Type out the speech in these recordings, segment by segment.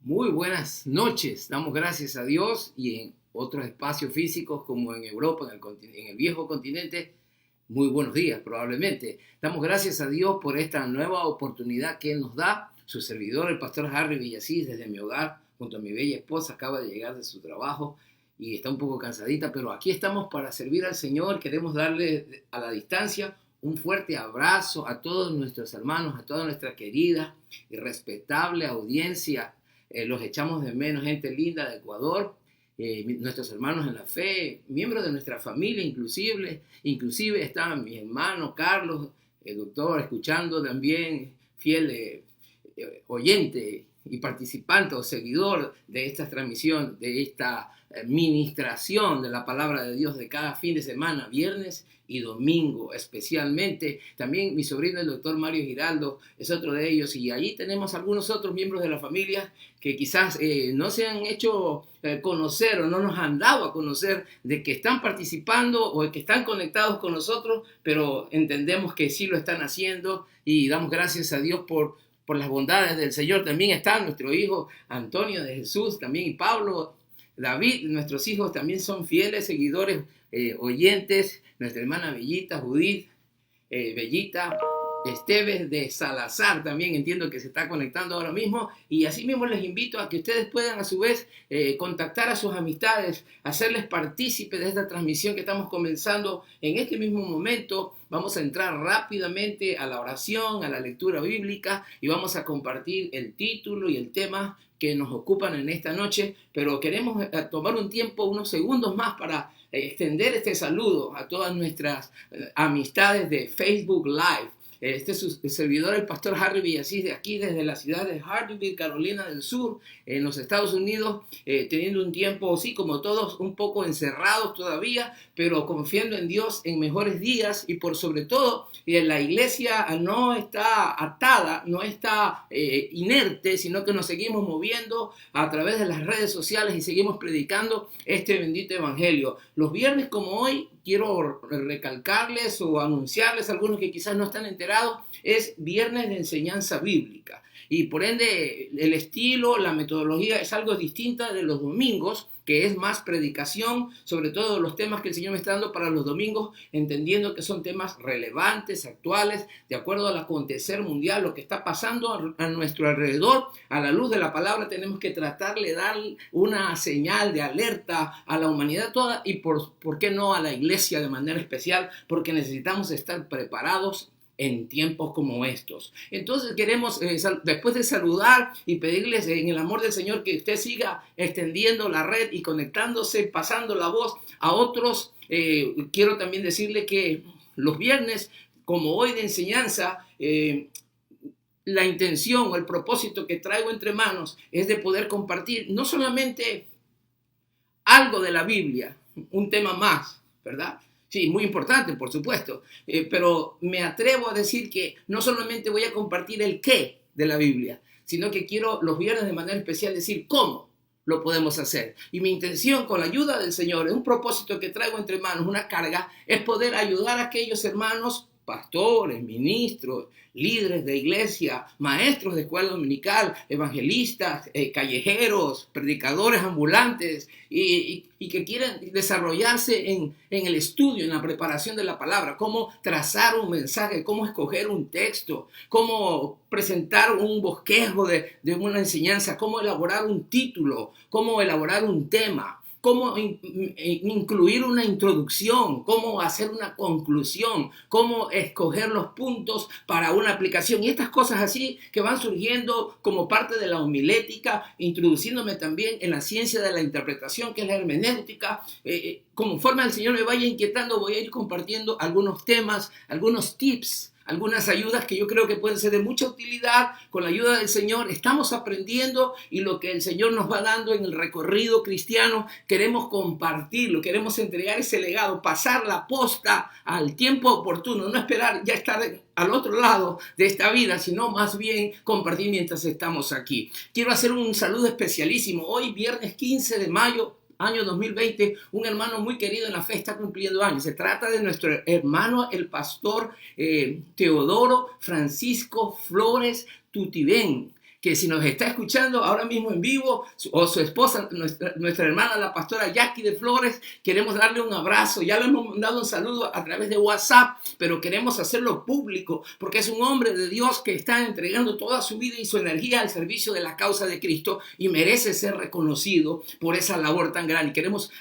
Muy buenas noches, damos gracias a Dios y en otros espacios físicos como en Europa, en el viejo continente, muy buenos días probablemente. Damos gracias a Dios por esta nueva oportunidad que Él nos da. Su servidor, el pastor Harry Villasís, desde mi hogar, junto a mi bella esposa, acaba de llegar de su trabajo y está un poco cansadita, pero aquí estamos para servir al Señor. Queremos darle a la distancia un fuerte abrazo a todos nuestros hermanos, a toda nuestra querida y respetable audiencia. Los echamos de menos, gente linda de Ecuador, nuestros hermanos en la fe, miembros de nuestra familia, inclusive está mi hermano Carlos, el doctor, escuchando también, fiel oyente y participante o seguidor de esta transmisión, de esta ministración de la palabra de Dios de cada fin de semana, viernes y domingo especialmente. También mi sobrino, el doctor Mario Giraldo, es otro de ellos, y ahí tenemos algunos otros miembros de la familia que quizás no se han hecho conocer o no nos han dado a conocer de que están participando o que están conectados con nosotros, pero entendemos que sí lo están haciendo y damos gracias a Dios por las bondades del Señor. También está nuestro hijo Antonio de Jesús, también y Pablo, David, nuestros hijos también son fieles seguidores, oyentes. Nuestra hermana Bellita, Judith, Bellita, Esteves de Salazar también entiendo que se está conectando ahora mismo, y así mismo les invito a que ustedes puedan a su vez contactar a sus amistades, hacerles partícipes de esta transmisión que estamos comenzando en este mismo momento. Vamos a entrar rápidamente a la oración, a la lectura bíblica, y vamos a compartir el título y el tema que nos ocupan en esta noche, pero queremos tomar un tiempo, unos segundos más para extender este saludo a todas nuestras amistades de Facebook Live. Este es su servidor, el pastor Harry Villasís, de aquí desde la ciudad de Hartsville, Carolina del Sur, en los Estados Unidos, teniendo un tiempo, sí, como todos, un poco encerrados todavía, pero confiando en Dios en mejores días, y por sobre todo, la iglesia no está atada, no está inerte, sino que nos seguimos moviendo a través de las redes sociales y seguimos predicando este bendito evangelio. Los viernes como hoy, quiero recalcarles o anunciarles a algunos que quizás no están enterados, es viernes de enseñanza bíblica. Y por ende, el estilo, la metodología es algo distinta de los domingos, que es más predicación, sobre todo los temas que el Señor me está dando para los domingos, entendiendo que son temas relevantes, actuales, de acuerdo al acontecer mundial, lo que está pasando a nuestro alrededor. A la luz de la palabra tenemos que tratarle de dar una señal de alerta a la humanidad toda, y por qué no a la iglesia de manera especial, porque necesitamos estar preparados en tiempos como estos. Entonces queremos, después de saludar y pedirles en el amor del Señor que usted siga extendiendo la red y conectándose, pasando la voz a otros, quiero también decirle que los viernes, como hoy de enseñanza, la intención o el propósito que traigo entre manos es de poder compartir no solamente algo de la Biblia, un tema más, ¿verdad?, Sí, muy importante, por supuesto, pero me atrevo a decir que no solamente voy a compartir el qué de la Biblia, sino que quiero los viernes de manera especial decir cómo lo podemos hacer. Y mi intención con la ayuda del Señor, es un propósito que traigo entre manos, una carga, es poder ayudar a aquellos hermanos, pastores, ministros, líderes de iglesia, maestros de escuela dominical, evangelistas, callejeros, predicadores ambulantes y que quieren desarrollarse en el estudio, en la preparación de la palabra, cómo trazar un mensaje, cómo escoger un texto, cómo presentar un bosquejo de una enseñanza, cómo elaborar un título, cómo elaborar un tema, cómo incluir una introducción, cómo hacer una conclusión, cómo escoger los puntos para una aplicación y estas cosas así que van surgiendo como parte de la homilética, introduciéndome también en la ciencia de la interpretación, que es la hermenéutica. Conforme el Señor me vaya inquietando, voy a ir compartiendo algunos temas, algunos tips, algunas ayudas que yo creo que pueden ser de mucha utilidad. Con la ayuda del Señor estamos aprendiendo y lo que el Señor nos va dando en el recorrido cristiano queremos compartirlo, queremos entregar ese legado, pasar la posta al tiempo oportuno, no esperar ya estar al otro lado de esta vida, sino más bien compartir mientras estamos aquí. Quiero hacer un saludo especialísimo. Hoy, viernes 15 de mayo, año 2020, un hermano muy querido en la fe está cumpliendo años. Se trata de nuestro hermano, el pastor Teodoro Francisco Flores Tutibén, que si nos está escuchando ahora mismo en vivo, o su esposa, nuestra hermana, la pastora Jackie de Flores, queremos darle un abrazo. Ya le hemos mandado un saludo a través de WhatsApp, pero queremos hacerlo público, porque es un hombre de Dios que está entregando toda su vida y su energía al servicio de la causa de Cristo y merece ser reconocido por esa labor tan grande. Y queremos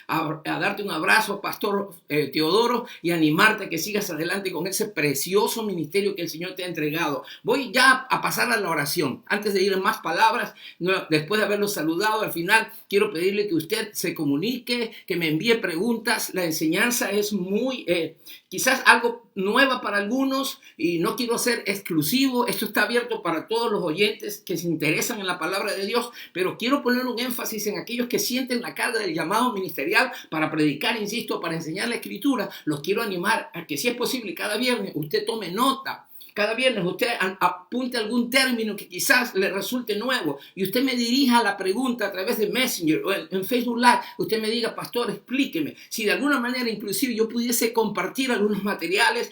darte un abrazo, pastor Teodoro, y animarte a que sigas adelante con ese precioso ministerio que el Señor te ha entregado. Voy ya a pasar a la oración. Antes de ir en más palabras, después de haberlo saludado, al final quiero pedirle que usted se comunique, que me envíe preguntas. La enseñanza es muy, quizás algo nueva para algunos y no quiero ser exclusivo. Esto está abierto para todos los oyentes que se interesan en la palabra de Dios, pero quiero poner un énfasis en aquellos que sienten la carga del llamado ministerial para predicar, insisto, para enseñar la escritura. Los quiero animar a que, si es posible, cada viernes usted tome nota. Cada viernes usted apunte algún término que quizás le resulte nuevo y usted me dirija la pregunta a través de Messenger o en Facebook Live. Usted me diga, pastor, explíqueme. Si de alguna manera inclusive yo pudiese compartir algunos materiales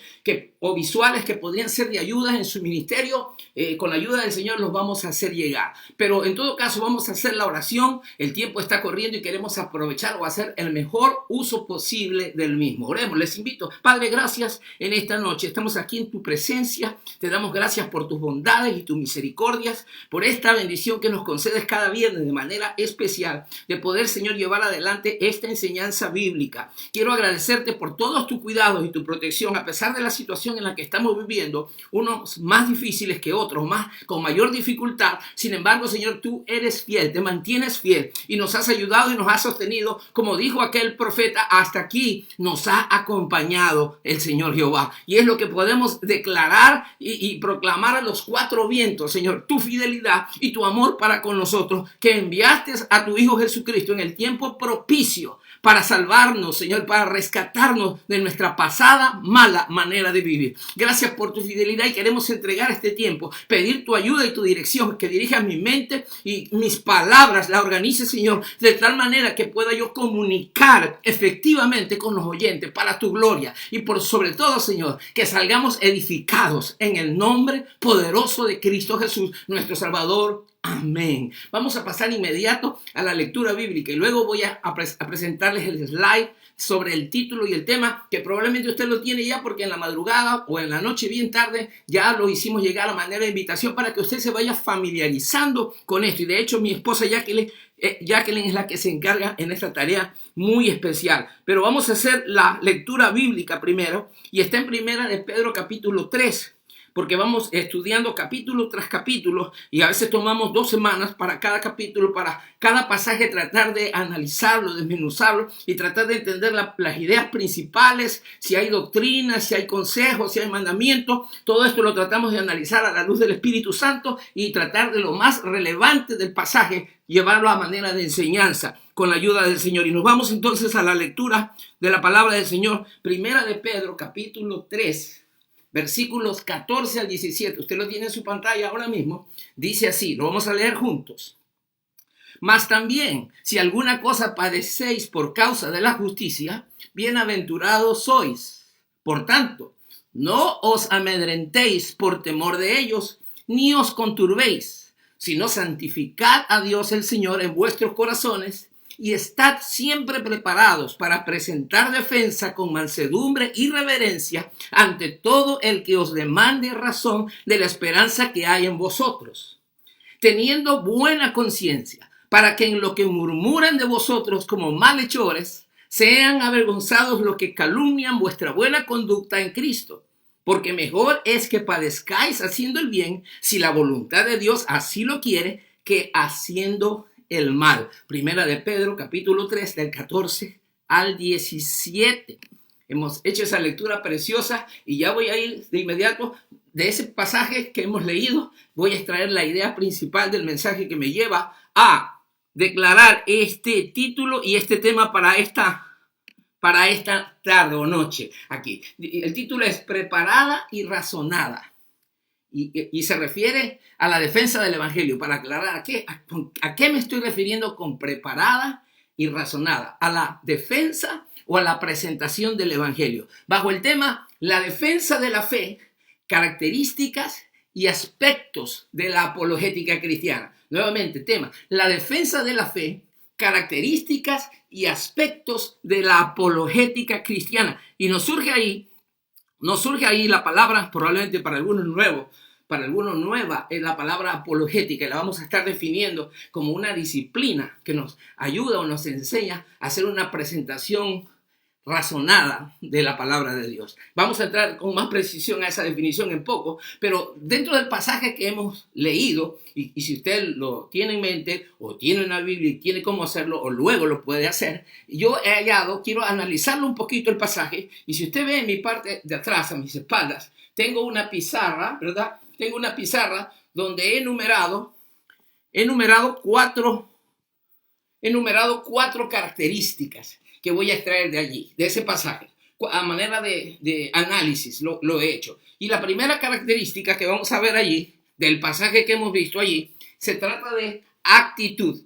o visuales que podrían ser de ayuda en su ministerio, con la ayuda del Señor los vamos a hacer llegar. Pero en todo caso vamos a hacer la oración. El tiempo está corriendo y queremos aprovechar o hacer el mejor uso posible del mismo. Oremos, les invito. Padre, gracias en esta noche. Estamos aquí en tu presencia. Te damos gracias por tus bondades y tus misericordias, por esta bendición que nos concedes cada viernes de manera especial, de poder, Señor, llevar adelante esta enseñanza bíblica. Quiero agradecerte por todos tus cuidados y tu protección, a pesar de la situación en la que estamos viviendo, unos más difíciles que otros, con mayor dificultad. Sin embargo, Señor, tú eres fiel, te mantienes fiel y nos has ayudado y nos has sostenido. Como dijo aquel profeta, hasta aquí nos ha acompañado el Señor Jehová. Y es lo que podemos declarar y proclamar a los cuatro vientos, Señor, tu fidelidad y tu amor para con nosotros, que enviaste a tu Hijo Jesucristo en el tiempo propicio para salvarnos, Señor, para rescatarnos de nuestra pasada mala manera de vivir. Gracias por tu fidelidad y queremos entregar este tiempo, pedir tu ayuda y tu dirección, que dirijas mi mente y mis palabras, la organice, Señor, de tal manera que pueda yo comunicar efectivamente con los oyentes para tu gloria y por sobre todo, Señor, que salgamos edificados en el nombre poderoso de Cristo Jesús, nuestro Salvador. Amén. Vamos a pasar inmediato a la lectura bíblica y luego voy a presentarles el slide sobre el título y el tema, que probablemente usted lo tiene ya porque en la madrugada o en la noche bien tarde ya lo hicimos llegar a manera de invitación para que usted se vaya familiarizando con esto. Y de hecho mi esposa Jacqueline es la que se encarga en esta tarea muy especial. Pero vamos a hacer la lectura bíblica primero y está en Primera de Pedro capítulo 3. Porque vamos estudiando capítulo tras capítulo y a veces tomamos 2 semanas para cada capítulo, para cada pasaje tratar de analizarlo, desmenuzarlo y tratar de entender las ideas principales, si hay doctrina, si hay consejos, si hay mandamientos. Todo esto lo tratamos de analizar a la luz del Espíritu Santo y tratar de lo más relevante del pasaje llevarlo a manera de enseñanza. con la ayuda del Señor. Y nos vamos entonces a la lectura de la palabra del Señor. Primera de Pedro, capítulo 3, versículos 14 al 17. Usted lo tiene en su pantalla ahora mismo. Dice así, lo vamos a leer juntos. Mas también, si alguna cosa padecéis por causa de la justicia, bienaventurados sois. Por tanto, no os amedrentéis por temor de ellos, ni os conturbéis, sino santificad a Dios el Señor en vuestros corazones y estad siempre preparados para presentar defensa con mansedumbre y reverencia ante todo el que os demande razón de la esperanza que hay en vosotros, teniendo buena conciencia, para que en lo que murmuran de vosotros como malhechores, sean avergonzados los que calumnian vuestra buena conducta en Cristo. Porque mejor es que padezcáis haciendo el bien, si la voluntad de Dios así lo quiere, que haciendo el mal. Primera de Pedro, capítulo 3, del 14 al 17. Hemos hecho esa lectura preciosa y ya voy a ir de inmediato de ese pasaje que hemos leído. Voy a extraer la idea principal del mensaje que me lleva a declarar este título y este tema para esta tarde o noche aquí. El título es Preparada y Razonada. Y se refiere a la defensa del Evangelio. Para aclarar a qué me estoy refiriendo con preparada y razonada. A la defensa o a la presentación del Evangelio. Bajo el tema, la defensa de la fe, características y aspectos de la apologética cristiana. Nuevamente, tema, la defensa de la fe, características y aspectos de la apologética cristiana. Y nos surge ahí la palabra, probablemente para algunos nueva, es la palabra apologética. La vamos a estar definiendo como una disciplina que nos ayuda o nos enseña a hacer una presentación razonada de la palabra de Dios. Vamos a entrar con más precisión a esa definición en poco, pero dentro del pasaje que hemos leído, y si usted lo tiene en mente o tiene una Biblia y tiene cómo hacerlo o luego lo puede hacer, yo he hallado, quiero analizarlo un poquito el pasaje, y si usted ve en mi parte de atrás, a mis espaldas, tengo una pizarra, ¿verdad? Tengo una pizarra donde he numerado cuatro características que voy a extraer de allí, de ese pasaje. A manera de análisis lo he hecho. Y la primera característica que vamos a ver allí, del pasaje que hemos visto allí, se trata de actitud.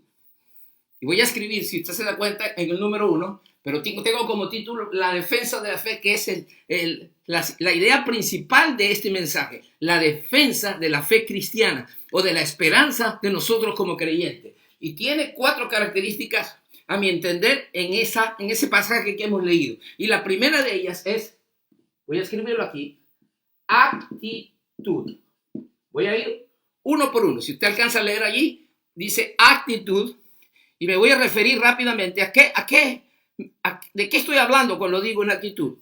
Y voy a escribir, si usted se da cuenta, en el número 1, pero tengo como título la defensa de la fe, que es la idea principal de este mensaje. La defensa de la fe cristiana o de la esperanza de nosotros como creyentes. Y tiene 4 características, a mi entender, en ese pasaje que hemos leído. Y la primera de ellas es, voy a escribirlo aquí, actitud. Voy a ir uno por uno. Si usted alcanza a leer allí, dice actitud. Y me voy a referir rápidamente de qué estoy hablando cuando digo en actitud.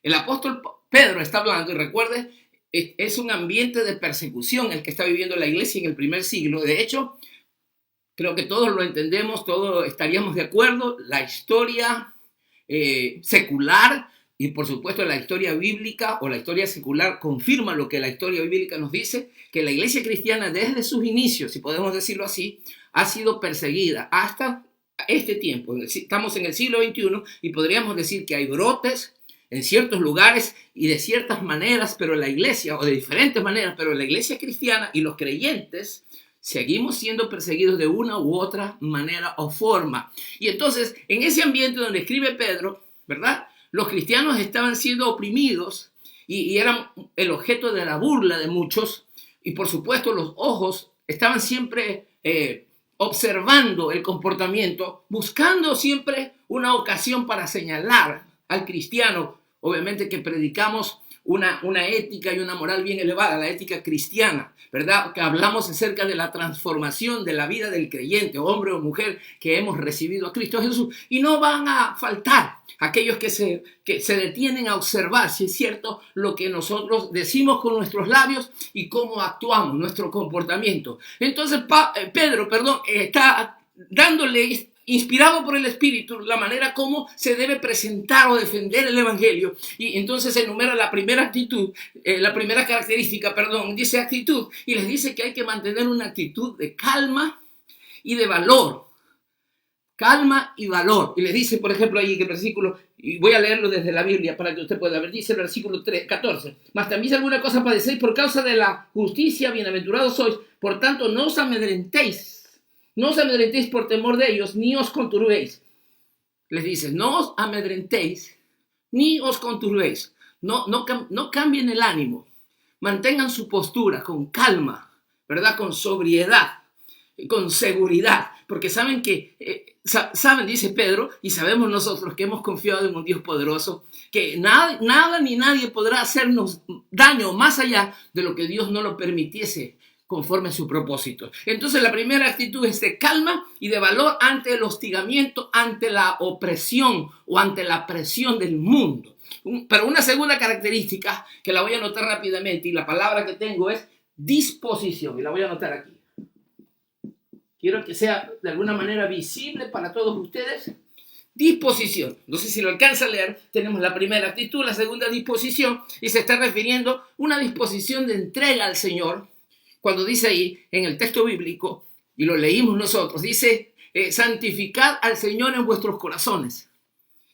El apóstol Pedro está hablando, y recuerde, es un ambiente de persecución el que está viviendo la iglesia en el primer siglo. De hecho, creo que todos lo entendemos, todos estaríamos de acuerdo. La historia secular y por supuesto la historia bíblica o la historia secular confirma lo que la historia bíblica nos dice, que la iglesia cristiana desde sus inicios, si podemos decirlo así, ha sido perseguida hasta este tiempo. Estamos en el siglo XXI y podríamos decir que hay brotes en ciertos lugares y de ciertas maneras, pero la iglesia, o de diferentes maneras, pero la iglesia cristiana y los creyentes seguimos siendo perseguidos de una u otra manera o forma. Y entonces, en ese ambiente donde escribe Pedro, ¿verdad? Los cristianos estaban siendo oprimidos y eran el objeto de la burla de muchos. Y por supuesto, los ojos estaban siempre observando el comportamiento, buscando siempre una ocasión para señalar al cristiano. Obviamente que predicamos una ética y una moral bien elevada, la ética cristiana, ¿verdad? Que hablamos acerca de la transformación de la vida del creyente, hombre o mujer, que hemos recibido a Cristo Jesús. Y no van a faltar aquellos que se detienen a observar si es cierto lo que nosotros decimos con nuestros labios y cómo actuamos, nuestro comportamiento. Entonces Pedro está dándole, inspirado por el Espíritu, la manera como se debe presentar o defender el Evangelio. Y entonces enumera la primera característica, dice actitud, y les dice que hay que mantener una actitud de calma y de valor. calma y valor. Y le dice, por ejemplo, ahí que el versículo, y voy a leerlo desde la Biblia para que usted pueda ver, dice el versículo 14, mas también si alguna cosa padecéis por causa de la justicia, bienaventurados sois, por tanto no os amedrentéis por temor de ellos, ni os conturbéis. Les dice, no os amedrentéis, ni os conturbéis, no cambien el ánimo, mantengan su postura con calma, ¿verdad? Con sobriedad, con seguridad, porque saben que, saben, dice Pedro, y sabemos nosotros que hemos confiado en un Dios poderoso, que nada ni nadie podrá hacernos daño más allá de lo que Dios no lo permitiese conforme a su propósito. Entonces la primera actitud es de calma y de valor ante el hostigamiento, ante la opresión o ante la presión del mundo. Pero una segunda característica que la voy a anotar rápidamente, y la palabra que tengo es disposición, y la voy a anotar aquí. Quiero que sea de alguna manera visible para todos ustedes. Disposición. No sé si lo alcanza a leer. Tenemos la primera actitud, la segunda disposición, y se está refiriendo a una disposición de entrega al Señor. Cuando dice ahí en el texto bíblico, y lo leímos nosotros, dice, santificad al Señor en vuestros corazones.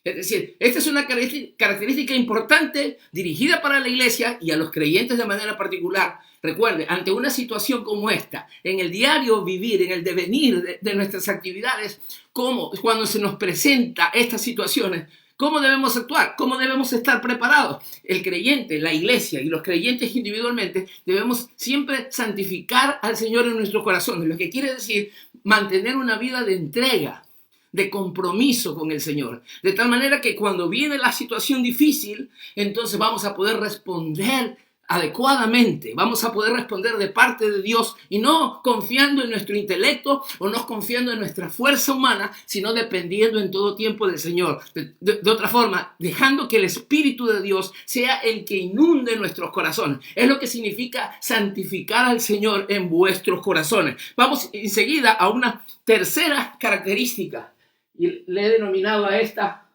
Es decir, esta es una característica importante dirigida para la iglesia y a los creyentes de manera particular. Recuerde, ante una situación como esta, en el diario vivir, en el devenir de nuestras actividades, cuando se nos presenta estas situaciones, ¿cómo debemos actuar? ¿Cómo debemos estar preparados? El creyente, la iglesia y los creyentes individualmente debemos siempre santificar al Señor en nuestros corazones, lo que quiere decir mantener una vida de entrega, de compromiso con el Señor, de tal manera que cuando viene la situación difícil, entonces vamos a poder responder adecuadamente, vamos a poder responder de parte de Dios y no confiando en nuestro intelecto o no confiando en nuestra fuerza humana, sino dependiendo en todo tiempo del Señor. De otra forma, dejando que el Espíritu de Dios sea el que inunde nuestros corazones. Es lo que significa santificar al Señor en vuestros corazones. Vamos enseguida a una tercera característica y le he denominado a esta,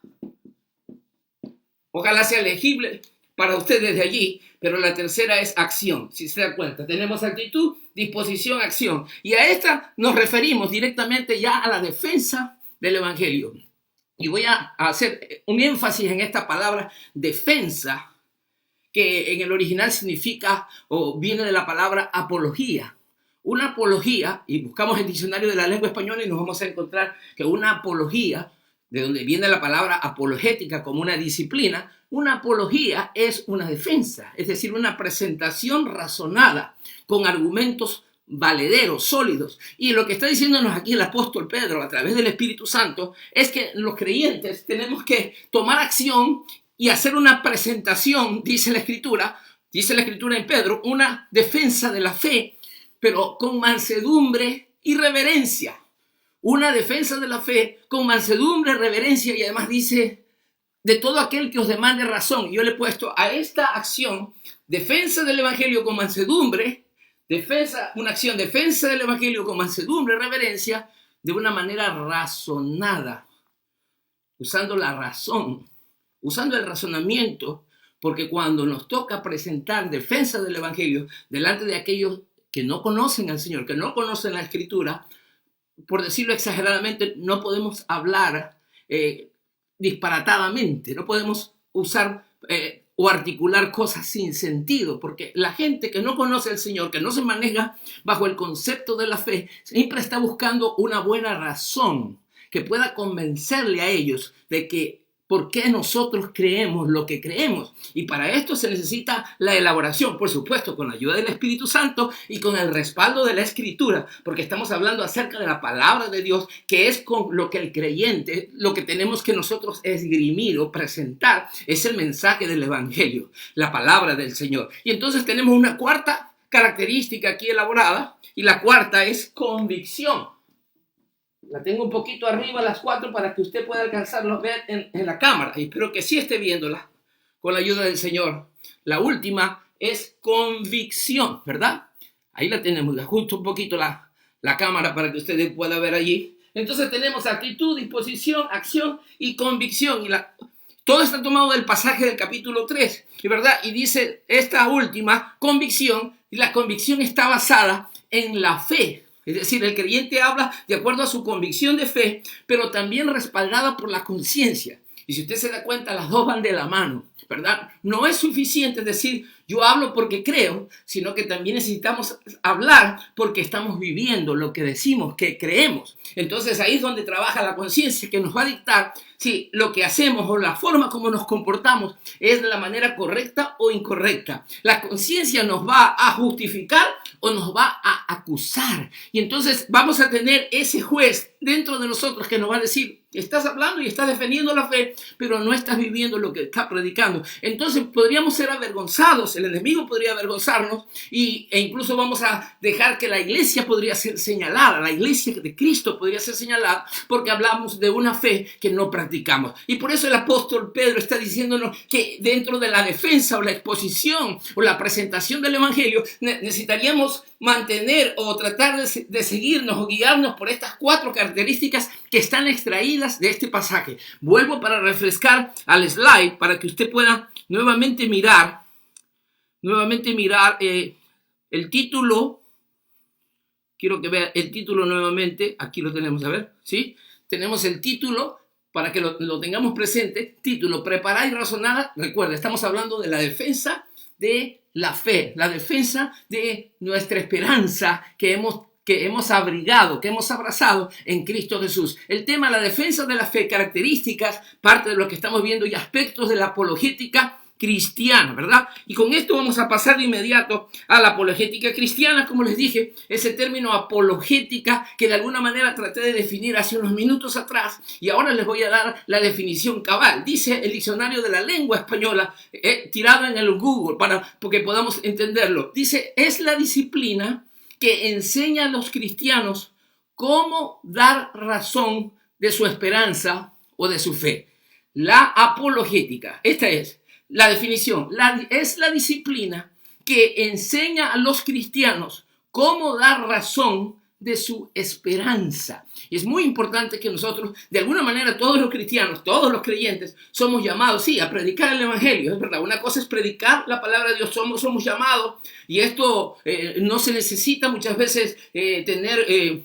ojalá sea legible para ustedes de allí, pero la tercera es acción. Si se da cuenta, tenemos actitud, disposición, acción. Y a esta nos referimos directamente ya a la defensa del Evangelio. Y voy a hacer un énfasis en esta palabra defensa, que en el original significa o viene de la palabra apología. Una apología, y buscamos el diccionario de la lengua española y nos vamos a encontrar que una apología, de donde viene la palabra apologética como una disciplina, una apología es una defensa, es decir, una presentación razonada con argumentos valederos, sólidos. Y lo que está diciéndonos aquí el apóstol Pedro a través del Espíritu Santo es que los creyentes tenemos que tomar acción y hacer una presentación, dice la Escritura en Pedro, una defensa de la fe, pero con mansedumbre y reverencia. Una defensa de la fe con mansedumbre, reverencia y además dice de todo aquel que os demande razón. Yo le he puesto a esta acción defensa del Evangelio con mansedumbre, defensa del Evangelio con mansedumbre, reverencia, de una manera razonada, usando la razón, usando el razonamiento, porque cuando nos toca presentar defensa del Evangelio delante de aquellos que no conocen al Señor, que no conocen la Escritura, por decirlo exageradamente, no podemos hablar disparatadamente, no podemos usar o articular cosas sin sentido, porque la gente que no conoce al Señor, que no se maneja bajo el concepto de la fe, siempre está buscando una buena razón que pueda convencerle a ellos de que por qué nosotros creemos lo que creemos. Y para esto se necesita la elaboración, por supuesto, con la ayuda del Espíritu Santo y con el respaldo de la Escritura, porque estamos hablando acerca de la palabra de Dios, que es con lo que el creyente, lo que tenemos que nosotros esgrimir o presentar, es el mensaje del Evangelio, la palabra del Señor. Y entonces tenemos una cuarta característica aquí elaborada, y la cuarta es convicción. La tengo un poquito arriba, las 4, para que usted pueda alcanzarlo a ver en la cámara. Y espero que sí esté viéndola con la ayuda del Señor. La última es convicción, ¿verdad? Ahí la tenemos. Ajusto un poquito la cámara para que ustedes puedan ver allí. Entonces tenemos actitud, disposición, acción y convicción. Y todo está tomado del pasaje del capítulo 3, ¿verdad? Y dice esta última convicción, y la convicción está basada en la fe. Es decir, el creyente habla de acuerdo a su convicción de fe, pero también respaldada por la conciencia. Y si usted se da cuenta, las dos van de la mano, ¿verdad? No es suficiente decir, yo hablo porque creo, sino que también necesitamos hablar porque estamos viviendo lo que decimos que creemos. Entonces ahí es donde trabaja la conciencia, que nos va a dictar si lo que hacemos o la forma como nos comportamos es de la manera correcta o incorrecta. La conciencia nos va a justificar o nos va a acusar. Y entonces vamos a tener ese juez dentro de nosotros que nos va a decir, estás hablando y estás defendiendo la fe, pero no estás viviendo lo que estás predicando. Entonces podríamos ser avergonzados, el enemigo podría avergonzarnos e incluso vamos a dejar que la iglesia podría ser señalada, la iglesia de Cristo podría ser señalada porque hablamos de una fe que no practicamos. Y por eso el apóstol Pedro está diciéndonos que dentro de la defensa o la exposición o la presentación del evangelio necesitaríamos mantener o tratar de seguirnos o guiarnos por estas 4 características que están extraídas de este pasaje. Vuelvo para refrescar al slide para que usted pueda nuevamente mirar el título. Quiero que vea el título nuevamente. Aquí lo tenemos, a ver, ¿sí? Tenemos el título para que lo tengamos presente. Título, preparada y razonada. Recuerda, estamos hablando de la defensa de la fe, la defensa de nuestra esperanza que hemos abrigado, que hemos abrazado en Cristo Jesús. El tema, la defensa de la fe, características, parte de lo que estamos viendo y aspectos de la apologética cristiana, ¿verdad? Y con esto vamos a pasar de inmediato a la apologética cristiana, como les dije, ese término apologética que de alguna manera traté de definir hace unos minutos atrás y ahora les voy a dar la definición cabal. Dice el diccionario de la lengua española, tirado en el Google porque podamos entenderlo. Dice, es la disciplina que enseña a los cristianos cómo dar razón de su esperanza o de su fe. La apologética, esta es la definición, es la disciplina que enseña a los cristianos cómo dar razón de su esperanza. Y es muy importante que nosotros, de alguna manera, todos los cristianos, todos los creyentes, somos llamados, sí, a predicar el evangelio, es verdad. Una cosa es predicar la palabra de Dios, somos llamados, y esto no se necesita muchas veces tener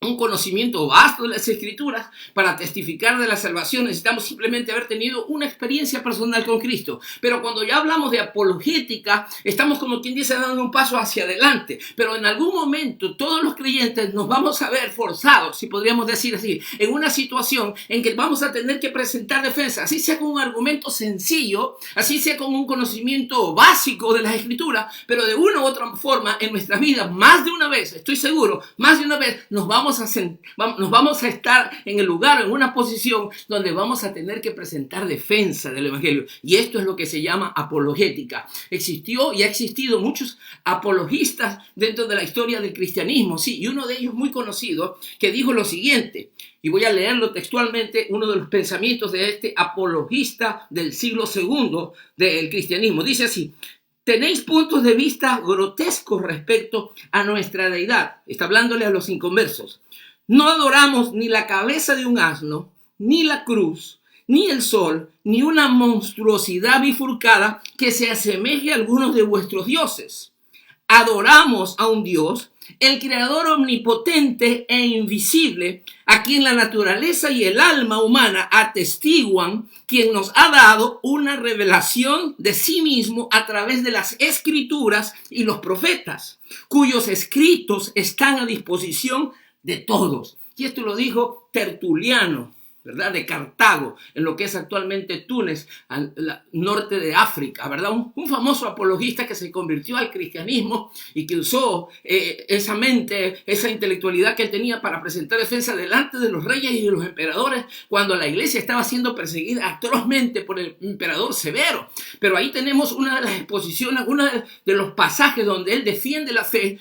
un conocimiento vasto de las Escrituras para testificar de la salvación. Necesitamos simplemente haber tenido una experiencia personal con Cristo. Pero cuando ya hablamos de apologética, estamos como quien dice dando un paso hacia adelante. Pero en algún momento todos los creyentes nos vamos a ver forzados, si podríamos decir así, en una situación en que vamos a tener que presentar defensa, así sea con un argumento sencillo, así sea con un conocimiento básico de las Escrituras, pero de una u otra forma en nuestras vidas, más de una vez, estoy seguro, más de una vez nos vamos a estar en el lugar, en una posición donde vamos a tener que presentar defensa del evangelio. Y esto es lo que se llama apologética. Existió y ha existido muchos apologistas dentro de la historia del cristianismo, sí, y uno de ellos muy conocido que dijo lo siguiente, y voy a leerlo textualmente, uno de los pensamientos de este apologista del siglo II del cristianismo. Dice así: tenéis puntos de vista grotescos respecto a nuestra deidad. Está hablándole a los inconversos. No adoramos ni la cabeza de un asno, ni la cruz, ni el sol, ni una monstruosidad bifurcada que se asemeje a algunos de vuestros dioses. Adoramos a un Dios, el creador omnipotente e invisible, a quien la naturaleza y el alma humana atestiguan, quien nos ha dado una revelación de sí mismo a través de las escrituras y los profetas, cuyos escritos están a disposición de todos. Y esto lo dijo Tertuliano, ¿verdad? De Cartago, en lo que es actualmente Túnez, al norte de África, ¿verdad? Un famoso apologista que se convirtió al cristianismo y que usó esa mente, esa intelectualidad que él tenía para presentar defensa delante de los reyes y de los emperadores cuando la iglesia estaba siendo perseguida atrozmente por el emperador Severo. Pero ahí tenemos una de las exposiciones, uno de los pasajes donde él defiende la fe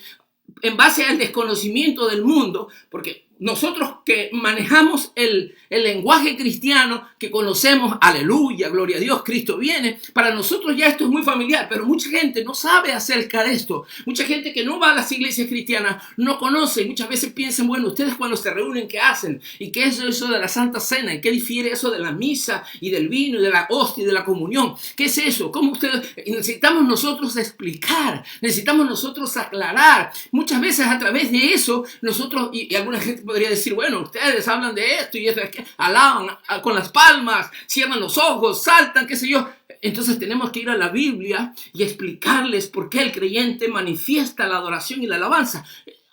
en base al desconocimiento del mundo, porque nosotros que manejamos el lenguaje cristiano, que conocemos, aleluya, gloria a Dios, Cristo viene, para nosotros ya esto es muy familiar, pero mucha gente no sabe acerca de esto. Mucha gente que no va a las iglesias cristianas no conoce, muchas veces piensan, bueno, ustedes cuando se reúnen, ¿qué hacen? ¿Y qué es eso de la Santa Cena? ¿Y qué difiere eso de la misa y del vino y de la hostia y de la comunión? ¿Qué es eso? ¿Cómo ustedes? Necesitamos nosotros explicar, necesitamos nosotros aclarar. Muchas veces a través de eso, nosotros, y alguna gente podría decir, bueno, ustedes hablan de esto y eso, es que alaban con las palmas, cierran los ojos, saltan, qué sé yo. Entonces tenemos que ir a la Biblia y explicarles por qué el creyente manifiesta la adoración y la alabanza.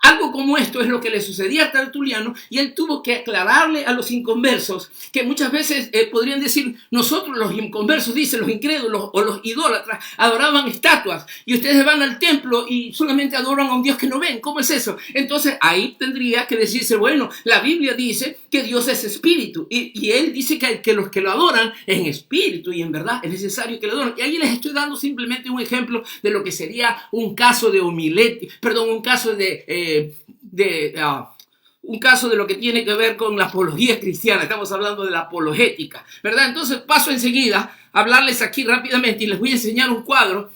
Algo como esto es lo que le sucedía a Tertuliano, y él tuvo que aclararle a los inconversos, que muchas veces podrían decir, nosotros los inconversos, dicen los incrédulos o los idólatras, adoraban estatuas, y ustedes van al templo y solamente adoran a un Dios que no ven. ¿Cómo es eso? Entonces ahí tendría que decirse, bueno, la Biblia dice que Dios es espíritu, y él dice que los que lo adoran en espíritu y en verdad es necesario que lo adoren. Y ahí les estoy dando simplemente un ejemplo de lo que sería un caso de un caso un caso de lo que tiene que ver con la apología cristiana. Estamos hablando de la apologética, ¿verdad? Entonces paso enseguida a hablarles aquí rápidamente y les voy a enseñar un cuadro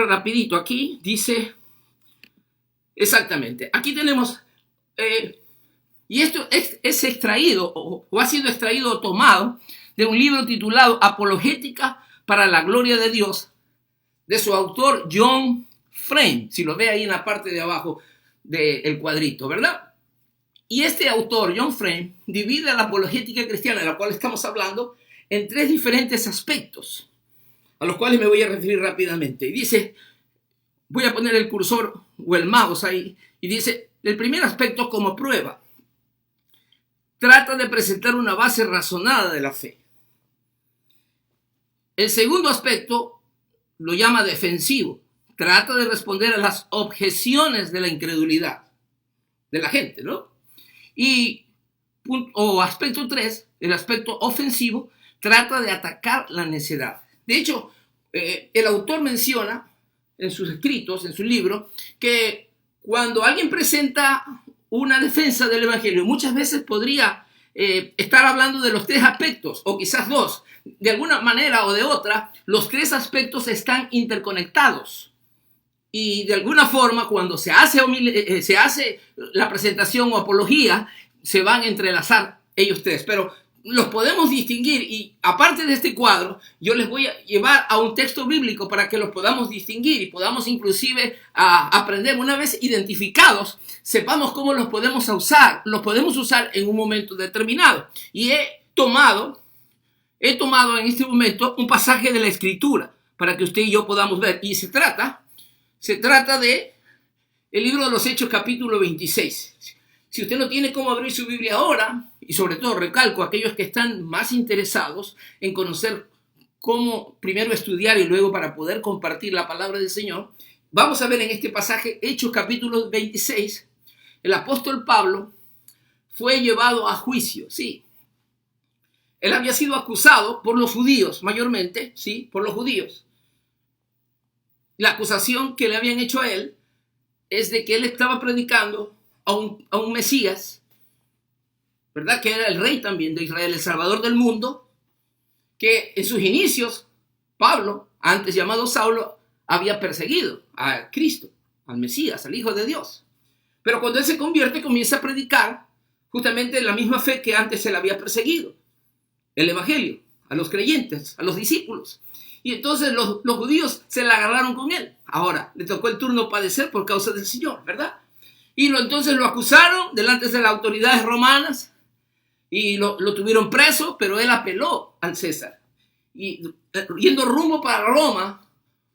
rapidito. Aquí dice, exactamente, aquí tenemos, y esto es extraído o ha sido extraído o tomado de un libro titulado Apologética para la Gloria de Dios, de su autor John Frame, si lo ve ahí en la parte de abajo del cuadrito, ¿verdad? Y este autor, John Frame, divide la apologética cristiana, de la cual estamos hablando, en tres diferentes aspectos, a los cuales me voy a referir rápidamente. Y dice, voy a poner el cursor o el mouse ahí, y dice, el primer aspecto como prueba, trata de presentar una base razonada de la fe. El segundo aspecto lo llama defensivo, trata de responder a las objeciones de la incredulidad de la gente, ¿no? Y aspecto 3, el aspecto ofensivo, trata de atacar la necedad. De hecho, el autor menciona en sus escritos, en su libro, que cuando alguien presenta una defensa del evangelio, muchas veces podría estar hablando de los tres aspectos, o quizás dos. De alguna manera o de otra, los tres aspectos están interconectados. Y de alguna forma, cuando se hace la presentación o apología, se van a entrelazar ellos tres. Pero los podemos distinguir, y aparte de este cuadro, yo les voy a llevar a un texto bíblico para que los podamos distinguir y podamos inclusive aprender. Una vez identificados, sepamos cómo los podemos usar. Los podemos usar en un momento determinado. Y he tomado en este momento un pasaje de la Escritura para que usted y yo podamos ver. Y se trata de el libro de los Hechos, capítulo 26. Si usted no tiene cómo abrir su Biblia ahora, y sobre todo recalco a aquellos que están más interesados en conocer cómo primero estudiar y luego para poder compartir la palabra del Señor, vamos a ver en este pasaje, Hechos capítulo 26, el apóstol Pablo fue llevado a juicio, sí. Él había sido acusado por los judíos, mayormente, sí, por los judíos. La acusación que le habían hecho a él es de que él estaba predicando a un Mesías, ¿verdad? Que era el rey también de Israel, el Salvador del mundo, que en sus inicios, Pablo, antes llamado Saulo, había perseguido a Cristo, al Mesías, al Hijo de Dios. Pero cuando él se convierte, comienza a predicar justamente la misma fe que antes él había perseguido, el Evangelio, a los creyentes, a los discípulos. Y entonces los judíos se la agarraron con él. Ahora, le tocó el turno padecer por causa del Señor, ¿verdad? Y entonces lo acusaron delante de las autoridades romanas y lo tuvieron preso, pero él apeló al César. Y yendo rumbo para Roma,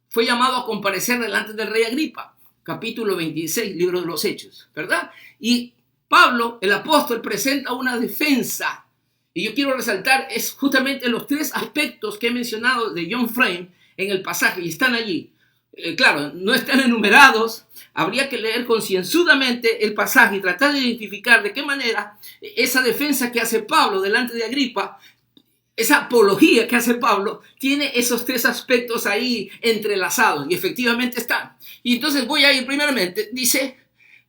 fue llamado a comparecer delante del rey Agripa, capítulo 26, libro de los Hechos, ¿verdad? Y Pablo, el apóstol, presenta una defensa. Y yo quiero resaltar es justamente los tres aspectos que he mencionado de John Frame en el pasaje, y están allí. Claro, no están enumerados. Habría que leer concienzudamente el pasaje y tratar de identificar de qué manera esa defensa que hace Pablo delante de Agripa, esa apología que hace Pablo, tiene esos tres aspectos ahí entrelazados, y efectivamente están. Y entonces voy a ir primeramente, dice,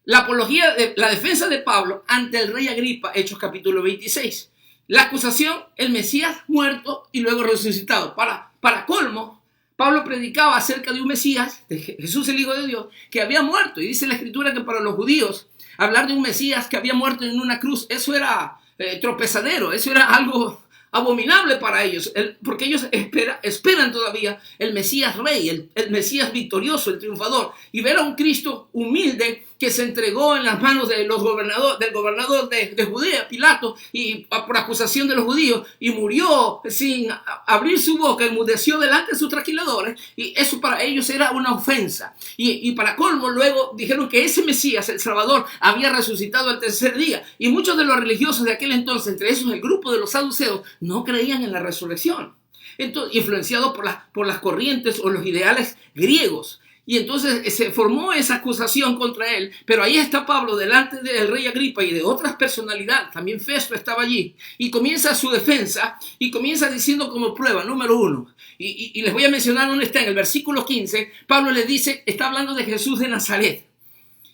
la apología, la defensa de Pablo ante el rey Agripa, Hechos capítulo 26. La acusación, el Mesías muerto y luego resucitado. Para colmo, Pablo predicaba acerca de un Mesías, de Jesús el Hijo de Dios, que había muerto. Y dice la Escritura que para los judíos, hablar de un Mesías que había muerto en una cruz, eso era tropezadero, eso era algo abominable para ellos, porque ellos esperan todavía el Mesías rey, el Mesías victorioso, el triunfador, y ver a un Cristo humilde que se entregó en las manos de del gobernador de Judea, Pilato, y por acusación de los judíos, y murió sin abrir su boca, enmudeció delante de sus trasquiladores, y eso para ellos era una ofensa. Y para colmo, luego dijeron que ese Mesías, el Salvador, había resucitado al tercer día, y muchos de los religiosos de aquel entonces, entre esos el grupo de los saduceos, no creían en la resurrección, entonces, influenciados por las corrientes o los ideales griegos. Y entonces se formó esa acusación contra él, pero ahí está Pablo delante del rey Agripa y de otras personalidades, también Festo estaba allí, y comienza su defensa, y comienza diciendo como prueba, número 1, y les voy a mencionar dónde está, en el versículo 15, Pablo le dice, está hablando de Jesús de Nazaret,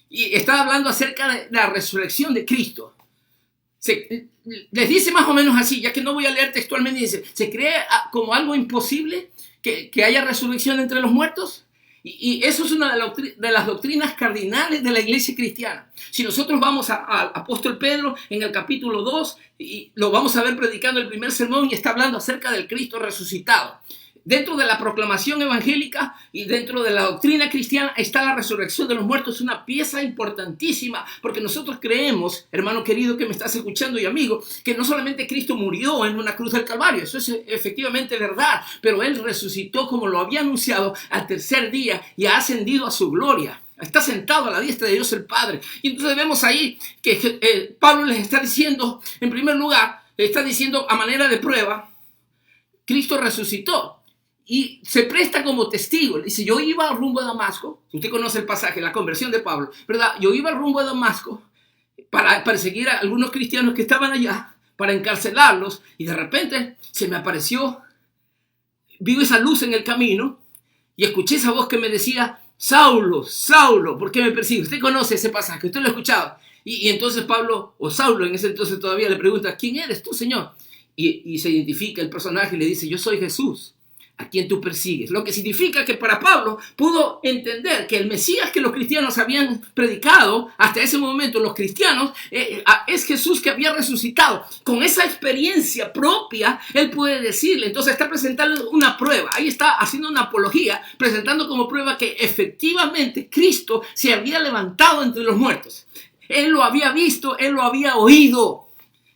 y está hablando acerca de la resurrección de Cristo. Les dice más o menos así, ya que no voy a leer textualmente, dice, ¿se cree como algo imposible que haya resurrección entre los muertos? Y eso es una de las doctrinas cardinales de la iglesia cristiana. Si nosotros vamos al apóstol Pedro en el capítulo 2, y lo vamos a ver predicando el primer sermón, y está hablando acerca del Cristo resucitado. Dentro de la proclamación evangélica y dentro de la doctrina cristiana está la resurrección de los muertos. Es una pieza importantísima porque nosotros creemos, hermano querido que me estás escuchando y amigo, que no solamente Cristo murió en una cruz del Calvario, eso es efectivamente verdad, pero Él resucitó como lo había anunciado al tercer día y ha ascendido a su gloria. Está sentado a la diestra de Dios el Padre. Y entonces vemos ahí que Pablo les está diciendo, en primer lugar, le está diciendo a manera de prueba, Cristo resucitó. Y se presta como testigo. Dice, yo iba rumbo a Damasco. Usted conoce el pasaje, la conversión de Pablo, ¿verdad? Yo iba rumbo a Damasco para perseguir a algunos cristianos que estaban allá, para encarcelarlos. Y de repente se me apareció, vi esa luz en el camino y escuché esa voz que me decía, Saulo, Saulo, ¿por qué me persigues? Usted conoce ese pasaje, usted lo ha escuchado. Y entonces Pablo, o Saulo en ese entonces todavía, le pregunta, ¿quién eres tú, Señor? Y se identifica el personaje y le dice, yo soy Jesús, a quien tú persigues. Lo que significa que para Pablo pudo entender que el Mesías que los cristianos habían predicado hasta ese momento, los cristianos, es Jesús que había resucitado. Con esa experiencia propia, él puede decirle, entonces está presentando una prueba, ahí está haciendo una apología, presentando como prueba que efectivamente Cristo se había levantado entre los muertos. Él lo había visto, él lo había oído.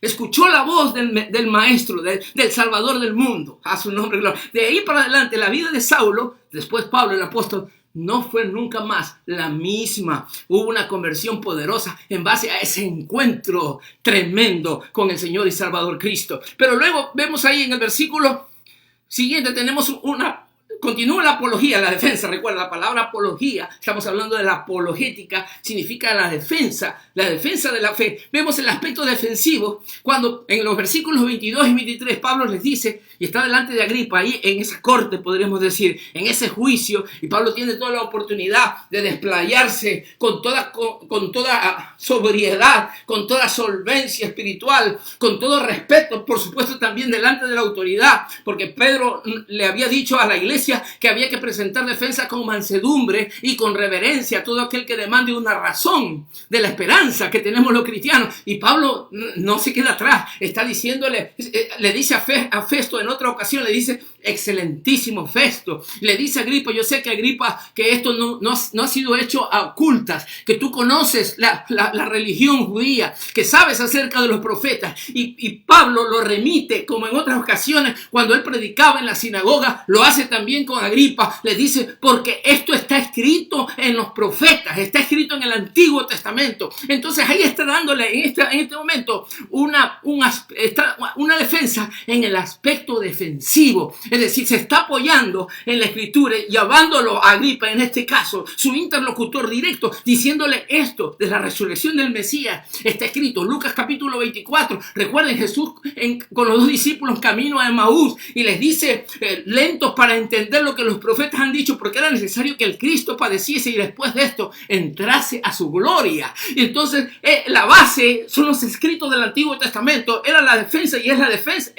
Escuchó la voz del Maestro, del Salvador del mundo. A su nombre, gloria. De ahí para adelante, la vida de Saulo, después Pablo, el apóstol, no fue nunca más la misma. Hubo una conversión poderosa en base a ese encuentro tremendo con el Señor y Salvador Cristo. Pero luego vemos ahí en el versículo siguiente, continúa la apología, la defensa. Recuerda, la palabra apología, estamos hablando de la apologética, significa la defensa de la fe. Vemos el aspecto defensivo cuando en los versículos 22 y 23 Pablo les dice, y está delante de Agripa, ahí en esa corte podríamos decir, en ese juicio, y Pablo tiene toda la oportunidad de desplayarse con toda sobriedad, con toda solvencia espiritual, con todo respeto, por supuesto también delante de la autoridad, porque Pedro le había dicho a la iglesia que había que presentar defensa con mansedumbre y con reverencia a todo aquel que demande una razón de la esperanza que tenemos los cristianos. Y Pablo no se queda atrás, está diciéndole, le dice a Festo en otra ocasión, le dice, excelentísimo Festo, le dice a Agripa, yo sé que Agripa, que esto no ha sido hecho a ocultas, que tú conoces la religión judía, que sabes acerca de los profetas, y Pablo lo remite, como en otras ocasiones, cuando él predicaba en la sinagoga, lo hace también con Agripa, le dice, porque esto está escrito en los profetas, está escrito en el Antiguo Testamento. Entonces ahí está dándole en este momento una defensa en el aspecto defensivo. Es decir, se está apoyando en la escritura, llevándolo a Agripa, en este caso, su interlocutor directo, diciéndole esto de la resurrección del Mesías. Está escrito, Lucas capítulo 24. Recuerden, Jesús con los dos discípulos camino a Emaús y les dice, lentos para entender lo que los profetas han dicho, porque era necesario que el Cristo padeciese y después de esto entrase a su gloria. Y entonces la base son los escritos del Antiguo Testamento. Era la defensa y es la defensa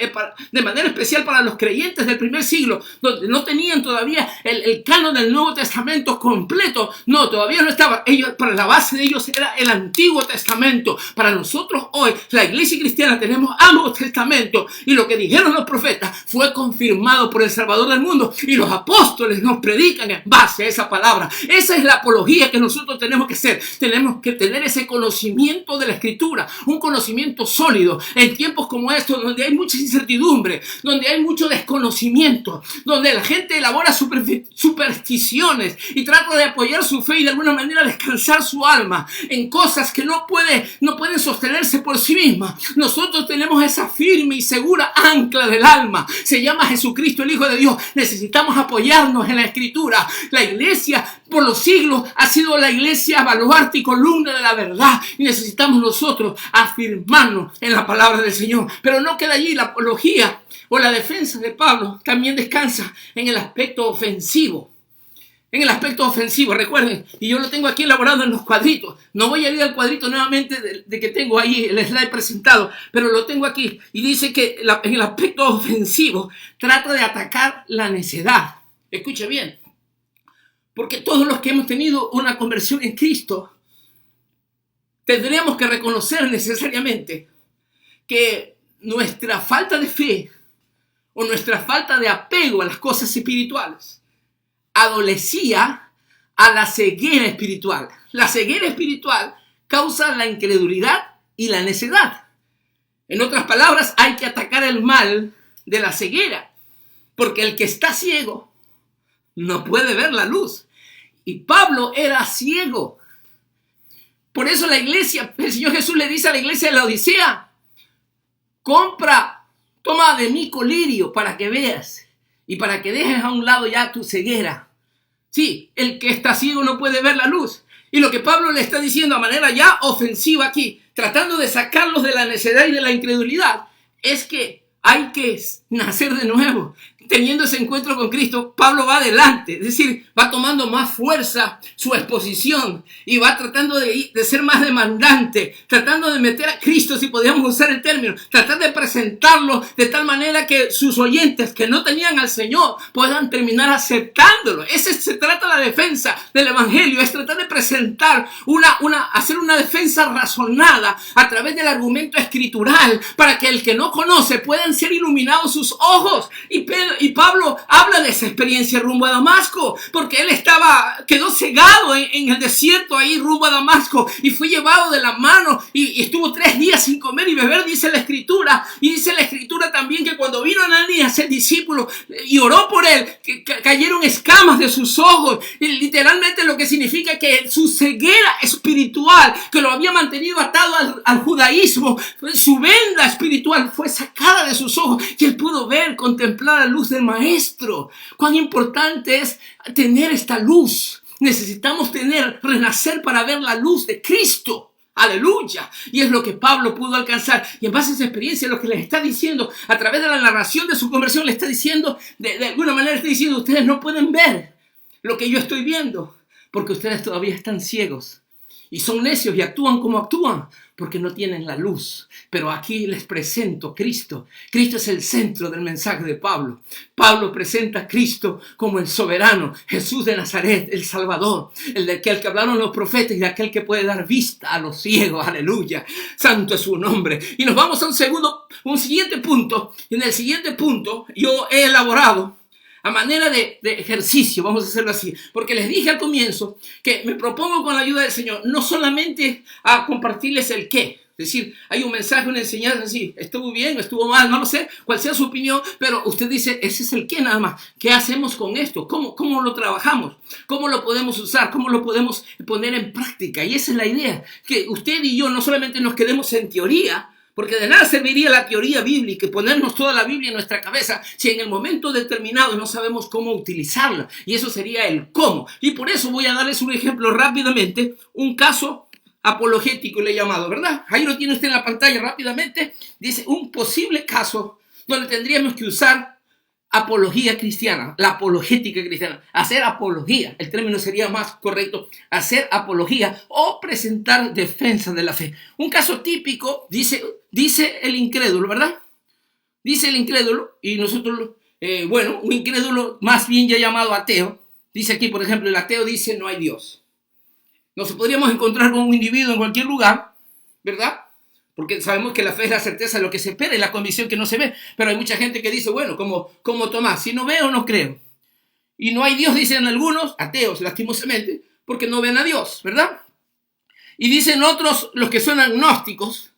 de manera especial para los creyentes del primer siglo, donde no tenían todavía el canon del Nuevo Testamento completo. No, todavía no estaba. Para la base de ellos era el Antiguo Testamento. Para nosotros hoy, la iglesia cristiana, tenemos ambos testamentos, y lo que dijeron los profetas fue confirmado por el Salvador del mundo, y los apóstoles nos predican en base a esa palabra. Esa es la apología que nosotros tenemos que hacer. Tenemos que tener ese conocimiento de la Escritura, un conocimiento sólido en tiempos como estos, donde hay mucha incertidumbre, donde hay mucho desconocimiento, donde la gente elabora supersticiones y trata de apoyar su fe y de alguna manera descansar su alma en cosas que no pueden sostenerse por sí mismas. Nosotros tenemos esa firme y segura ancla del alma. Se llama Jesucristo, el Hijo de Dios. Necesitamos apoyarnos en la Escritura. La iglesia por los siglos ha sido la iglesia baluarte y columna de la verdad, y necesitamos nosotros afirmarnos en la palabra del Señor. Pero no queda allí. La apología o la defensa de Pablo también descansa en el aspecto ofensivo. En el aspecto ofensivo, recuerden, y yo lo tengo aquí elaborado en los cuadritos. No voy a ir al cuadrito nuevamente de que tengo ahí el slide presentado, pero lo tengo aquí. Y dice que en el aspecto ofensivo trata de atacar la necedad. Escuche bien, porque todos los que hemos tenido una conversión en Cristo tendríamos que reconocer necesariamente que nuestra falta de fe o nuestra falta de apego a las cosas espirituales adolecía a la ceguera espiritual. La ceguera espiritual causa la incredulidad y la necedad. En otras palabras, hay que atacar el mal de la ceguera, porque el que está ciego no puede ver la luz. Y Pablo era ciego. Por eso la iglesia, el Señor Jesús le dice a la iglesia de la Odisea, toma de mí colirio para que veas y para que dejes a un lado ya tu ceguera. Sí, el que está ciego no puede ver la luz. Y lo que Pablo le está diciendo a manera ya ofensiva aquí, tratando de sacarlos de la necedad y de la incredulidad, es que hay que nacer de nuevo. Teniendo ese encuentro con Cristo, Pablo va adelante, es decir, va tomando más fuerza su exposición y va tratando de ser más demandante, tratando de meter a Cristo, si podíamos usar el término, tratar de presentarlo de tal manera que sus oyentes que no tenían al Señor puedan terminar aceptándolo. Ese se trata la defensa del Evangelio, es tratar de presentar hacer una defensa razonada a través del argumento escritural para que el que no conoce puedan ser iluminados sus ojos. Y Pablo habla de esa experiencia rumbo a Damasco, porque él quedó cegado en el desierto ahí rumbo a Damasco y fue llevado de la mano y estuvo 3 días sin comer y beber, dice la Escritura. Y dice la Escritura también que cuando vino Ananías, el discípulo, y oró por él, que cayeron escamas de sus ojos. Y literalmente lo que significa que su ceguera espiritual, que lo había mantenido atado al judaísmo, su venda espiritual fue sacada de sus ojos y él pudo ver, contemplar la luz del Maestro. Cuán importante es tener esta luz. Necesitamos renacer para ver la luz de Cristo. Aleluya. Y es lo que Pablo pudo alcanzar. Y en base a esa experiencia, lo que les está diciendo, a través de la narración de su conversión, le está diciendo, de alguna manera está diciendo, ustedes no pueden ver lo que yo estoy viendo, porque ustedes todavía están ciegos. Y son necios y actúan como actúan, porque no tienen la luz. Pero aquí les presento Cristo. Cristo es el centro del mensaje de Pablo. Pablo presenta a Cristo como el soberano, Jesús de Nazaret, el Salvador, el de aquel que hablaron los profetas y de aquel que puede dar vista a los ciegos. Aleluya. Santo es su nombre. Y nos vamos a un siguiente punto. Y en el siguiente punto yo he elaborado a manera de ejercicio, vamos a hacerlo así, porque les dije al comienzo que me propongo con la ayuda del Señor no solamente a compartirles el qué, es decir, hay un mensaje, una enseñanza así, estuvo bien, estuvo mal, no lo sé, cuál sea su opinión, pero usted dice, ese es el qué nada más. ¿Qué hacemos con esto? ¿Cómo lo trabajamos? ¿Cómo lo podemos usar? ¿Cómo lo podemos poner en práctica? Y esa es la idea, que usted y yo no solamente nos quedemos en teoría, Porque de nada serviría la teoría bíblica y ponernos toda la Biblia en nuestra cabeza si en el momento determinado no sabemos cómo utilizarla. Y eso sería el cómo. Y por eso voy a darles un ejemplo rápidamente, un caso apologético le he llamado, ¿verdad? Ahí lo tiene usted en la pantalla rápidamente. Dice un posible caso donde tendríamos que usar apología cristiana, la apologética cristiana, hacer apología, el término sería más correcto, hacer apología o presentar defensa de la fe. Un caso típico, dice el incrédulo, ¿verdad? Dice el incrédulo, y nosotros, un incrédulo más bien ya llamado ateo, dice aquí, por ejemplo, el ateo dice no hay Dios. Nos podríamos encontrar con un individuo en cualquier lugar, ¿verdad? Porque sabemos que la fe es la certeza de lo que se espera y la convicción que no se ve. Pero hay mucha gente que dice, bueno, como Tomás, si no veo, no creo. Y no hay Dios, dicen algunos, ateos, lastimosamente, porque no ven a Dios, ¿verdad? Y dicen otros, los que son agnósticos,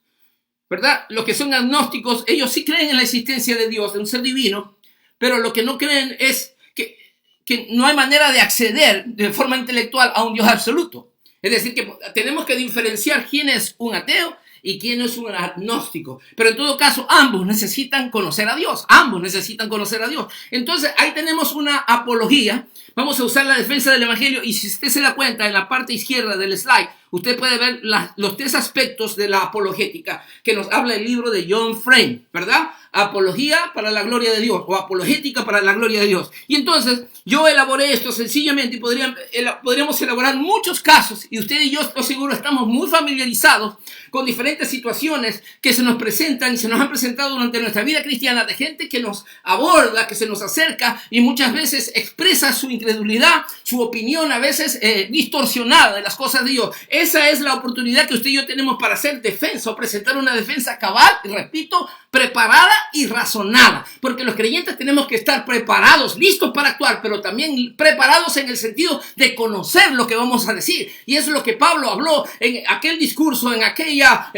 ¿verdad? Los que son agnósticos, ellos sí creen en la existencia de Dios, de un ser divino, pero lo que no creen es que no hay manera de acceder de forma intelectual a un Dios absoluto. Es decir, que tenemos que diferenciar quién es un ateo y quién es un agnóstico. Pero en todo caso, ambos necesitan conocer a Dios. Ambos necesitan conocer a Dios. Entonces, ahí tenemos una apología. Vamos a usar la defensa del evangelio. Y si usted se da cuenta, en la parte izquierda del slide, usted puede ver los 3 aspectos de la apologética que nos habla el libro de John Frame, ¿verdad? Apología para la gloria de Dios o apologética para la gloria de Dios. Y entonces yo elaboré esto sencillamente y podríamos elaborar muchos casos y usted y yo estoy seguro estamos muy familiarizados con diferentes situaciones que se nos presentan y se nos han presentado durante nuestra vida cristiana de gente que nos aborda, que se nos acerca y muchas veces expresa su incredulidad, su opinión a veces distorsionada de las cosas de Dios. Esa es la oportunidad que usted y yo tenemos para hacer defensa o presentar una defensa cabal, y repito, preparada y razonada, porque los creyentes tenemos que estar preparados, listos para actuar, pero también preparados en el sentido de conocer lo que vamos a decir. Y eso es lo que Pablo habló en aquel discurso, en aquella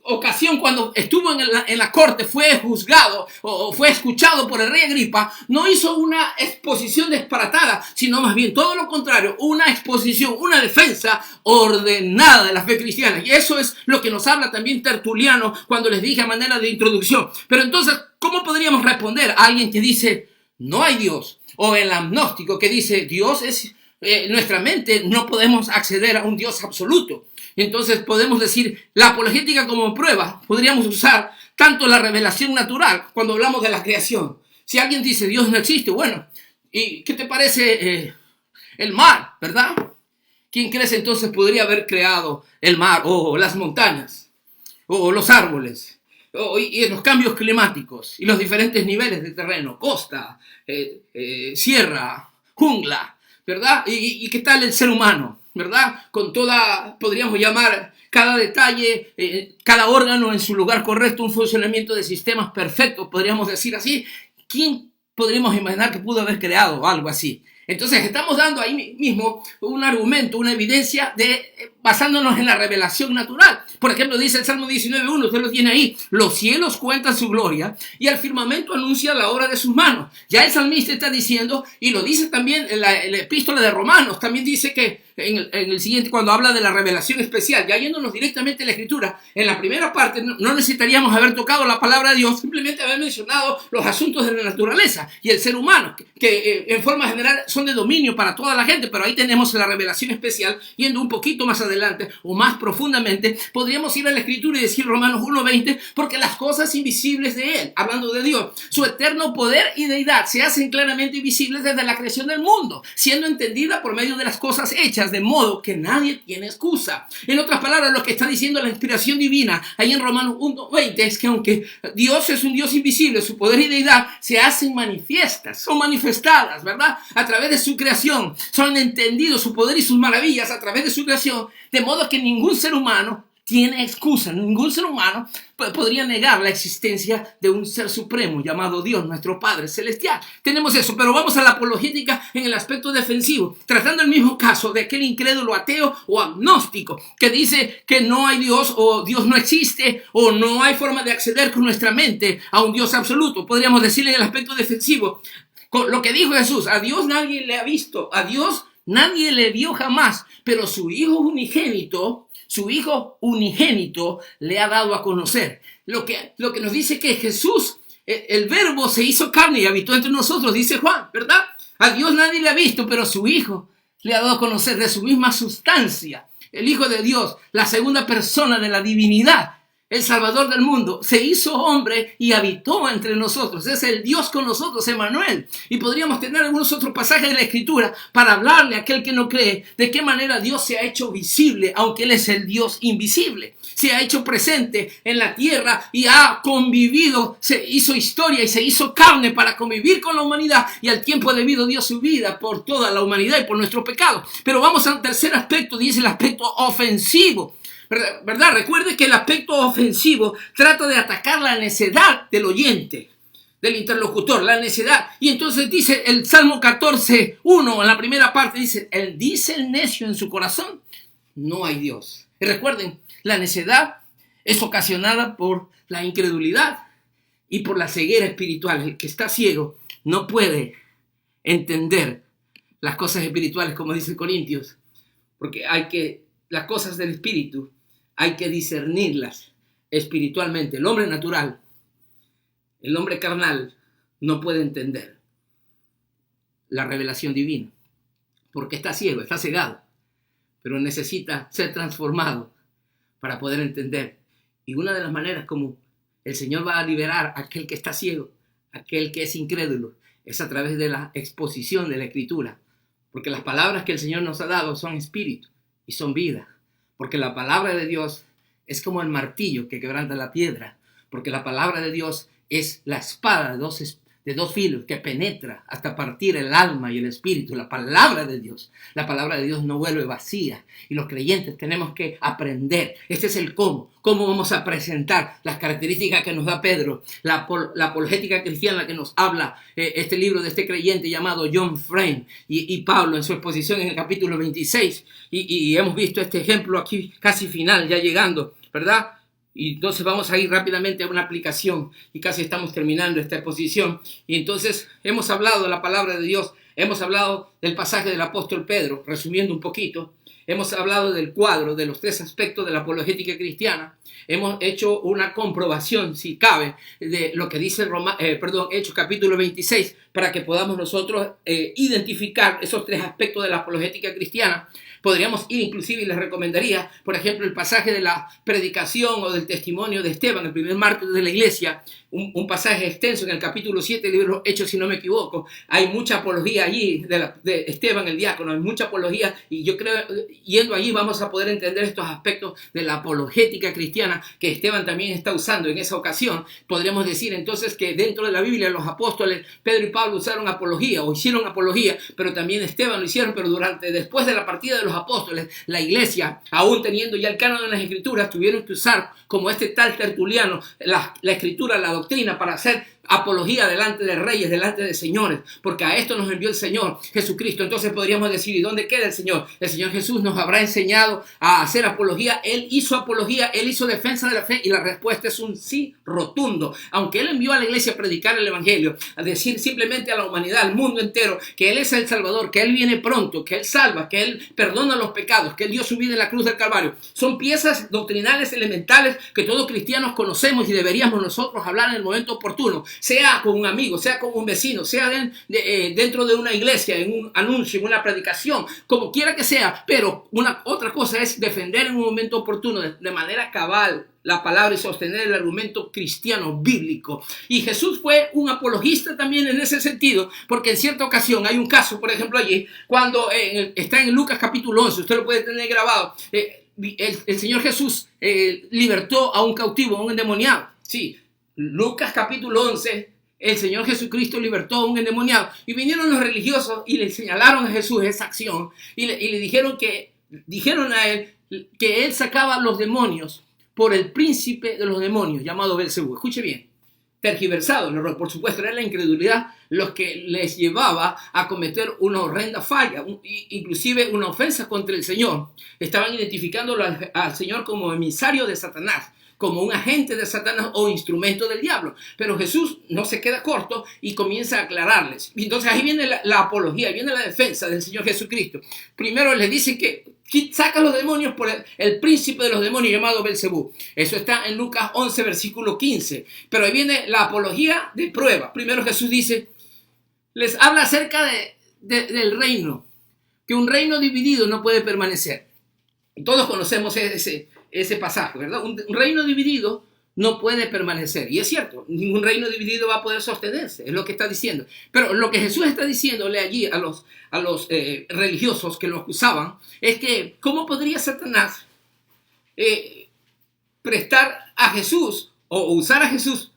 ocasión cuando estuvo en la corte, fue juzgado o fue escuchado por el rey Agripa. No hizo una exposición disparatada, sino más bien todo lo contrario, una exposición, una defensa ordenada de la fe cristiana. Y eso es lo que nos habla también Tertuliano cuando les dije a manera de introducción. Pero entonces, ¿cómo podríamos responder a alguien que dice no hay Dios? O el agnóstico que dice Dios es nuestra mente, no podemos acceder a un Dios absoluto. Entonces podemos decir la apologética como prueba. Podríamos usar tanto la revelación natural cuando hablamos de la creación. Si alguien dice Dios no existe, bueno, ¿y qué te parece el mar, verdad? ¿Quién crees entonces podría haber creado el mar o las montañas o los árboles? Y los cambios climáticos y los diferentes niveles de terreno, costa, sierra, jungla, ¿verdad? ¿Y qué tal el ser humano, verdad? Con toda, podríamos llamar cada detalle, cada órgano en su lugar correcto, un funcionamiento de sistemas perfectos, podríamos decir así. ¿Quién podríamos imaginar que pudo haber creado algo así? Entonces estamos dando ahí mismo un argumento, una evidencia basándonos en la revelación natural. Por ejemplo, dice el Salmo 19:1, usted lo tiene ahí: los cielos cuentan su gloria y el firmamento anuncia la obra de sus manos. Ya el salmista está diciendo, y lo dice también en la epístola de Romanos, también dice que en el siguiente, cuando habla de la revelación especial, ya yéndonos directamente a la escritura, en la primera parte no necesitaríamos haber tocado la palabra de Dios, simplemente haber mencionado los asuntos de la naturaleza y el ser humano, que en forma general son de dominio para toda la gente, pero ahí tenemos la revelación especial. Yendo un poquito más adelante o más profundamente, podríamos ir a la escritura y decir Romanos 1:20, porque las cosas invisibles de Él, hablando de Dios, su eterno poder y deidad se hacen claramente visibles desde la creación del mundo, siendo entendida por medio de las cosas hechas, de modo que nadie tiene excusa. En otras palabras, lo que está diciendo la inspiración divina ahí en Romanos 1:20 es que aunque Dios es un Dios invisible, su poder y deidad se hacen manifiestas, son manifestadas, ¿verdad? A través de su creación, son entendidos su poder y sus maravillas a través de su creación, de modo que ningún ser humano tiene excusa, ningún ser humano podría negar la existencia de un ser supremo llamado Dios, nuestro Padre Celestial. Tenemos eso, pero vamos a la apologética en el aspecto defensivo, tratando el mismo caso de aquel incrédulo ateo o agnóstico que dice que no hay Dios o Dios no existe o no hay forma de acceder con nuestra mente a un Dios absoluto. Podríamos decirle en el aspecto defensivo lo que dijo Jesús: a Dios nadie le ha visto, a Dios nadie le vio jamás, pero su Hijo unigénito, su Hijo unigénito le ha dado a conocer. Lo que nos dice que Jesús, el Verbo se hizo carne y habitó entre nosotros, dice Juan, ¿verdad? A Dios nadie le ha visto, pero su Hijo le ha dado a conocer de su misma sustancia. El Hijo de Dios, la segunda persona de la divinidad, el Salvador del mundo, se hizo hombre y habitó entre nosotros. Es el Dios con nosotros, Emmanuel. Y podríamos tener algunos otros pasajes de la Escritura para hablarle a aquel que no cree de qué manera Dios se ha hecho visible, aunque Él es el Dios invisible. Se ha hecho presente en la tierra y ha convivido, se hizo historia y se hizo carne para convivir con la humanidad, y al tiempo debido dio su vida por toda la humanidad y por nuestro pecado. Pero vamos al tercer aspecto, dice el aspecto ofensivo. ¿Verdad? Recuerde que el aspecto ofensivo trata de atacar la necedad del oyente, del interlocutor, la necedad. Y entonces dice el Salmo 14:1, en la primera parte, dice el necio en su corazón, no hay Dios. Y recuerden, la necedad es ocasionada por la incredulidad y por la ceguera espiritual. El que está ciego no puede entender las cosas espirituales, como dice Corintios, porque las cosas del espíritu hay que discernirlas espiritualmente. El hombre natural, el hombre carnal, no puede entender la revelación divina, porque está ciego, está cegado, pero necesita ser transformado para poder entender. Y una de las maneras como el Señor va a liberar a aquel que está ciego, aquel que es incrédulo, es a través de la exposición de la Escritura, porque las palabras que el Señor nos ha dado son espíritu y son vida. Porque la palabra de Dios es como el martillo que quebranta la piedra. Porque la palabra de Dios es la espada de dos filos que penetra hasta partir el alma y el espíritu. La palabra de Dios no vuelve vacía. Y los creyentes tenemos que aprender. Este es el cómo. ¿Cómo vamos a presentar las características que nos da Pedro? La apologética cristiana que nos habla este libro de este creyente llamado John Frame y Pablo en su exposición en el capítulo 26. Y hemos visto este ejemplo aquí casi final, ya llegando, ¿verdad? Y entonces vamos a ir rápidamente a una aplicación y casi estamos terminando esta exposición. Y entonces hemos hablado de la palabra de Dios, hemos hablado del pasaje del apóstol Pedro, resumiendo un poquito. Hemos hablado del cuadro de los tres aspectos de la apologética cristiana. Hemos hecho una comprobación, si cabe, de lo que dice Hechos capítulo 26, para que podamos nosotros identificar esos tres aspectos de la apologética cristiana. Podríamos ir inclusive, y les recomendaría, por ejemplo, el pasaje de la predicación o del testimonio de Esteban, el primer mártir de la iglesia, un pasaje extenso en el capítulo 7 del libro Hechos, si no me equivoco. Hay mucha apología allí de Esteban el diácono, hay mucha apología, y yo creo, yendo allí vamos a poder entender estos aspectos de la apologética cristiana que Esteban también está usando en esa ocasión. Podríamos decir entonces que dentro de la Biblia los apóstoles Pedro y Pablo usaron apología o hicieron apología, pero también Esteban lo hicieron, pero después de la partida de los apóstoles, la iglesia, aún teniendo ya el canon de las escrituras, tuvieron que usar como este tal Tertuliano la escritura, la doctrina, para hacer apología delante de reyes, delante de señores, porque a esto nos envió el Señor Jesucristo. Entonces podríamos decir, ¿y dónde queda el Señor? El Señor Jesús nos habrá enseñado a hacer apología. Él hizo apología, Él hizo defensa de la fe, y la respuesta es un sí rotundo. Aunque Él envió a la iglesia a predicar el evangelio, a decir simplemente a la humanidad, al mundo entero, que Él es el Salvador, que Él viene pronto, que Él salva, que Él perdona los pecados, que Él dio su vida en la cruz del Calvario. Son piezas doctrinales elementales que todos cristianos conocemos y deberíamos nosotros hablar en el momento oportuno, sea con un amigo, sea con un vecino, sea dentro de una iglesia, en un anuncio, en una predicación, como quiera que sea. Pero otra cosa es defender en un momento oportuno, de manera cabal, la palabra y sostener el argumento cristiano bíblico. Y Jesús fue un apologista también en ese sentido, porque en cierta ocasión hay un caso, por ejemplo, allí, cuando está en Lucas capítulo 11, usted lo puede tener grabado, el Señor Jesús libertó a un cautivo, a un endemoniado. Sí, Lucas capítulo 11, el Señor Jesucristo libertó a un endemoniado. Y vinieron los religiosos y le señalaron a Jesús esa acción y le dijeron a él que él sacaba los demonios por el príncipe de los demonios, llamado Belcebú. Escuche bien, tergiversado, por supuesto, era la incredulidad los que les llevaba a cometer una horrenda falla, inclusive una ofensa contra el Señor. Estaban identificándolo al Señor como emisario de Satanás, como un agente de Satanás o instrumento del diablo. Pero Jesús no se queda corto y comienza a aclararles. Entonces ahí viene la apología, ahí viene la defensa del Señor Jesucristo. Primero les dice que saca a los demonios por el príncipe de los demonios llamado Belcebú. Eso está en Lucas 11, versículo 15. Pero ahí viene la apología de prueba. Primero Jesús dice, les habla acerca del reino, que un reino dividido no puede permanecer. Todos conocemos ese pasaje, ¿verdad? Un reino dividido no puede permanecer. Y es cierto, ningún reino dividido va a poder sostenerse, es lo que está diciendo. Pero lo que Jesús está diciéndole allí a los religiosos que lo acusaban es que ¿cómo podría Satanás prestar a Jesús o usar a Jesús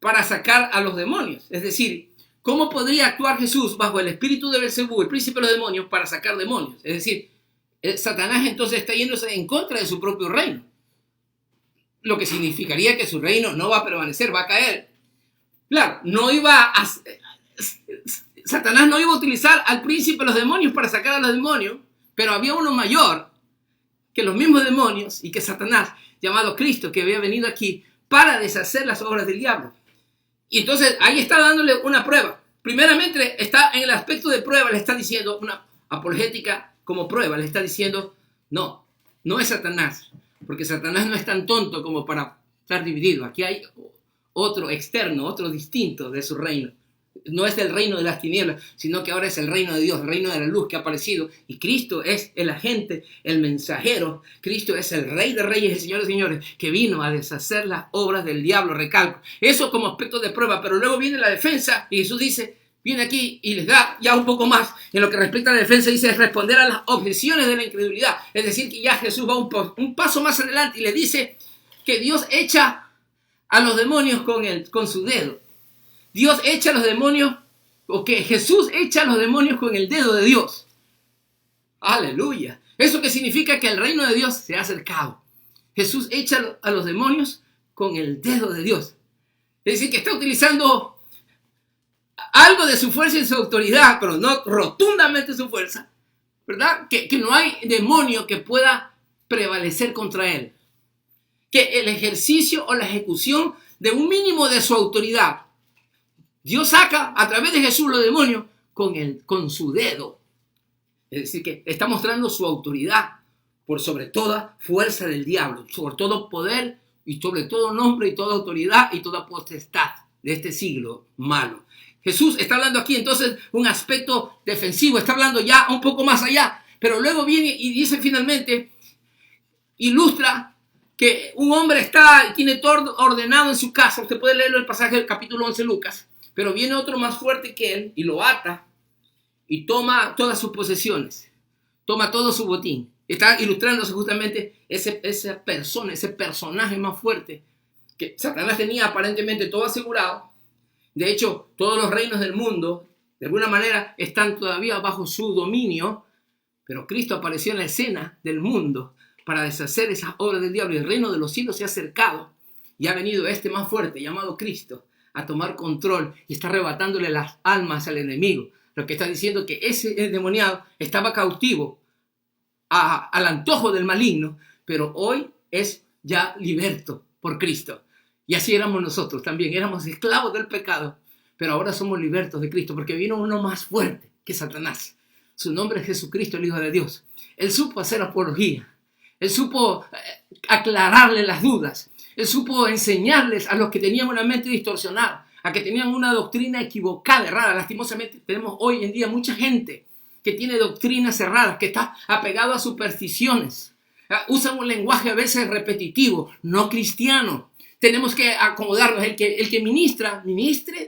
para sacar a los demonios? Es decir, ¿cómo podría actuar Jesús bajo el espíritu de Belcebú, el príncipe de los demonios, para sacar demonios? Es decir, Satanás entonces está yéndose en contra de su propio reino, lo que significaría que su reino no va a permanecer, va a caer. Claro, Satanás no iba a utilizar al príncipe de los demonios para sacar a los demonios, pero había uno mayor que los mismos demonios y que Satanás, llamado Cristo, que había venido aquí para deshacer las obras del diablo. Y entonces ahí está dándole una prueba. Primeramente está en el aspecto de prueba, le está diciendo una apologética como prueba, le está diciendo, no es Satanás, porque Satanás no es tan tonto como para estar dividido. Aquí hay otro externo, otro distinto de su reino. No es el reino de las tinieblas, sino que ahora es el reino de Dios, el reino de la luz que ha aparecido. Y Cristo es el agente, el mensajero. Cristo es el Rey de Reyes, el Señor de Señores, que vino a deshacer las obras del diablo, recalco. Eso como aspecto de prueba, pero luego viene la defensa y Jesús dice, viene aquí y les da ya un poco más. En lo que respecta a la defensa dice responder a las objeciones de la incredulidad. Es decir, que ya Jesús va un paso más adelante y le dice que Dios echa a los demonios con su dedo. Dios echa a los demonios, o que Jesús echa a los demonios con el dedo de Dios. Aleluya. ¿Eso qué significa? Que el reino de Dios se ha acercado. Jesús echa a los demonios con el dedo de Dios. Es decir, que está utilizando algo de su fuerza y su autoridad, pero no rotundamente su fuerza, ¿verdad? Que no hay demonio que pueda prevalecer contra él. Que el ejercicio o la ejecución de un mínimo de su autoridad, Dios saca a través de Jesús los demonios con su dedo. Es decir, que está mostrando su autoridad por sobre toda fuerza del diablo, sobre todo poder y sobre todo nombre y toda autoridad y toda potestad de este siglo malo. Jesús está hablando aquí entonces un aspecto defensivo, está hablando ya un poco más allá, pero luego viene y dice finalmente, ilustra que un hombre tiene todo ordenado en su casa. Usted puede leerlo en el pasaje del capítulo 11 de Lucas, pero viene otro más fuerte que él y lo ata y toma todas sus posesiones, toma todo su botín. Está ilustrándose justamente esa persona, ese personaje más fuerte que Satanás tenía aparentemente todo asegurado. De hecho, todos los reinos del mundo, de alguna manera, están todavía bajo su dominio, pero Cristo apareció en la escena del mundo para deshacer esas obras del diablo. Y el reino de los cielos se ha acercado y ha venido este más fuerte, llamado Cristo, a tomar control y está arrebatándole las almas al enemigo. Lo que está diciendo que ese endemoniado estaba cautivo al antojo del maligno, pero hoy es ya liberto por Cristo. Y así éramos nosotros también, éramos esclavos del pecado, pero ahora somos libertos de Cristo, porque vino uno más fuerte que Satanás. Su nombre es Jesucristo, el Hijo de Dios. Él supo hacer apología, él supo aclararle las dudas, él supo enseñarles a los que tenían una mente distorsionada, a que tenían una doctrina equivocada, errada. Lastimosamente tenemos hoy en día mucha gente que tiene doctrinas erradas, que está apegado a supersticiones. Usan un lenguaje a veces repetitivo, no cristiano. Tenemos que acomodarnos. El que ministre,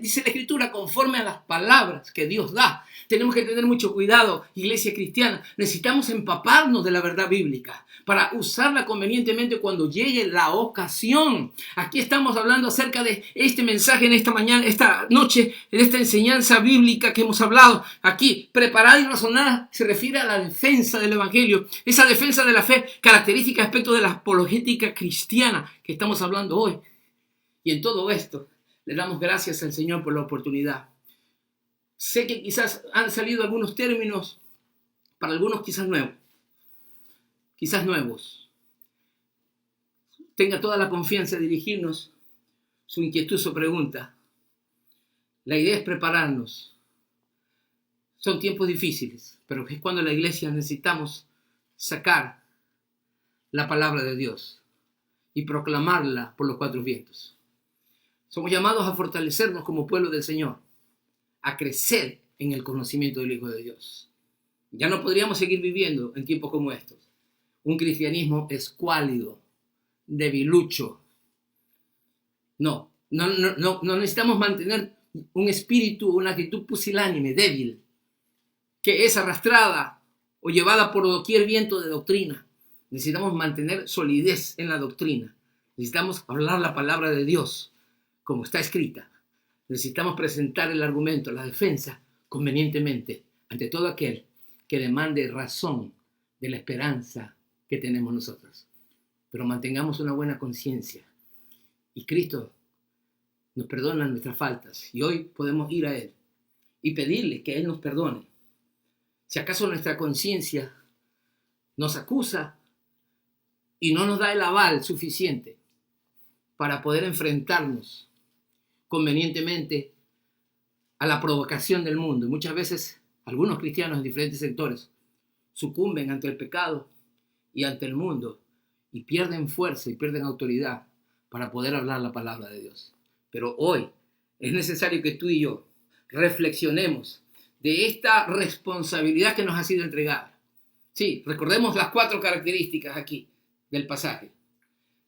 dice la Escritura, conforme a las palabras que Dios da. Tenemos que tener mucho cuidado, iglesia cristiana. Necesitamos empaparnos de la verdad bíblica para usarla convenientemente cuando llegue la ocasión. Aquí estamos hablando acerca de este mensaje en esta mañana, esta noche, de esta enseñanza bíblica que hemos hablado. Aquí, preparada y razonada, se refiere a la defensa del evangelio. Esa defensa de la fe, característica aspecto de la apologética cristiana que estamos hablando hoy. Y en todo esto, le damos gracias al Señor por la oportunidad. Sé que quizás han salido algunos términos, para algunos quizás nuevos. tenga toda la confianza de dirigirnos su inquietud, su pregunta. La idea es prepararnos. Son tiempos difíciles, pero es cuando la iglesia necesitamos sacar la palabra de Dios y proclamarla por los cuatro vientos. Somos llamados a fortalecernos como pueblo del Señor, a crecer en el conocimiento del Hijo de Dios. Ya no podríamos seguir viviendo en tiempos como estos. Un cristianismo escuálido, debilucho. No necesitamos mantener un espíritu, una actitud pusilánime, débil, que es arrastrada o llevada por doquier viento de doctrina. Necesitamos mantener solidez en la doctrina. Necesitamos hablar la palabra de Dios como está escrita. Necesitamos presentar el argumento, la defensa, convenientemente, ante todo aquel que demande razón de la esperanza que tenemos nosotros. Pero mantengamos una buena conciencia. Y Cristo nos perdona nuestras faltas. Y hoy podemos ir a Él y pedirle que Él nos perdone. Si acaso nuestra conciencia nos acusa y no nos da el aval suficiente para poder enfrentarnos convenientemente a la provocación del mundo. Y muchas veces algunos cristianos en diferentes sectores sucumben ante el pecado y ante el mundo y pierden fuerza y pierden autoridad para poder hablar la palabra de Dios. Pero hoy es necesario que tú y yo reflexionemos de esta responsabilidad que nos ha sido entregada. Sí, recordemos las 4 características aquí del pasaje.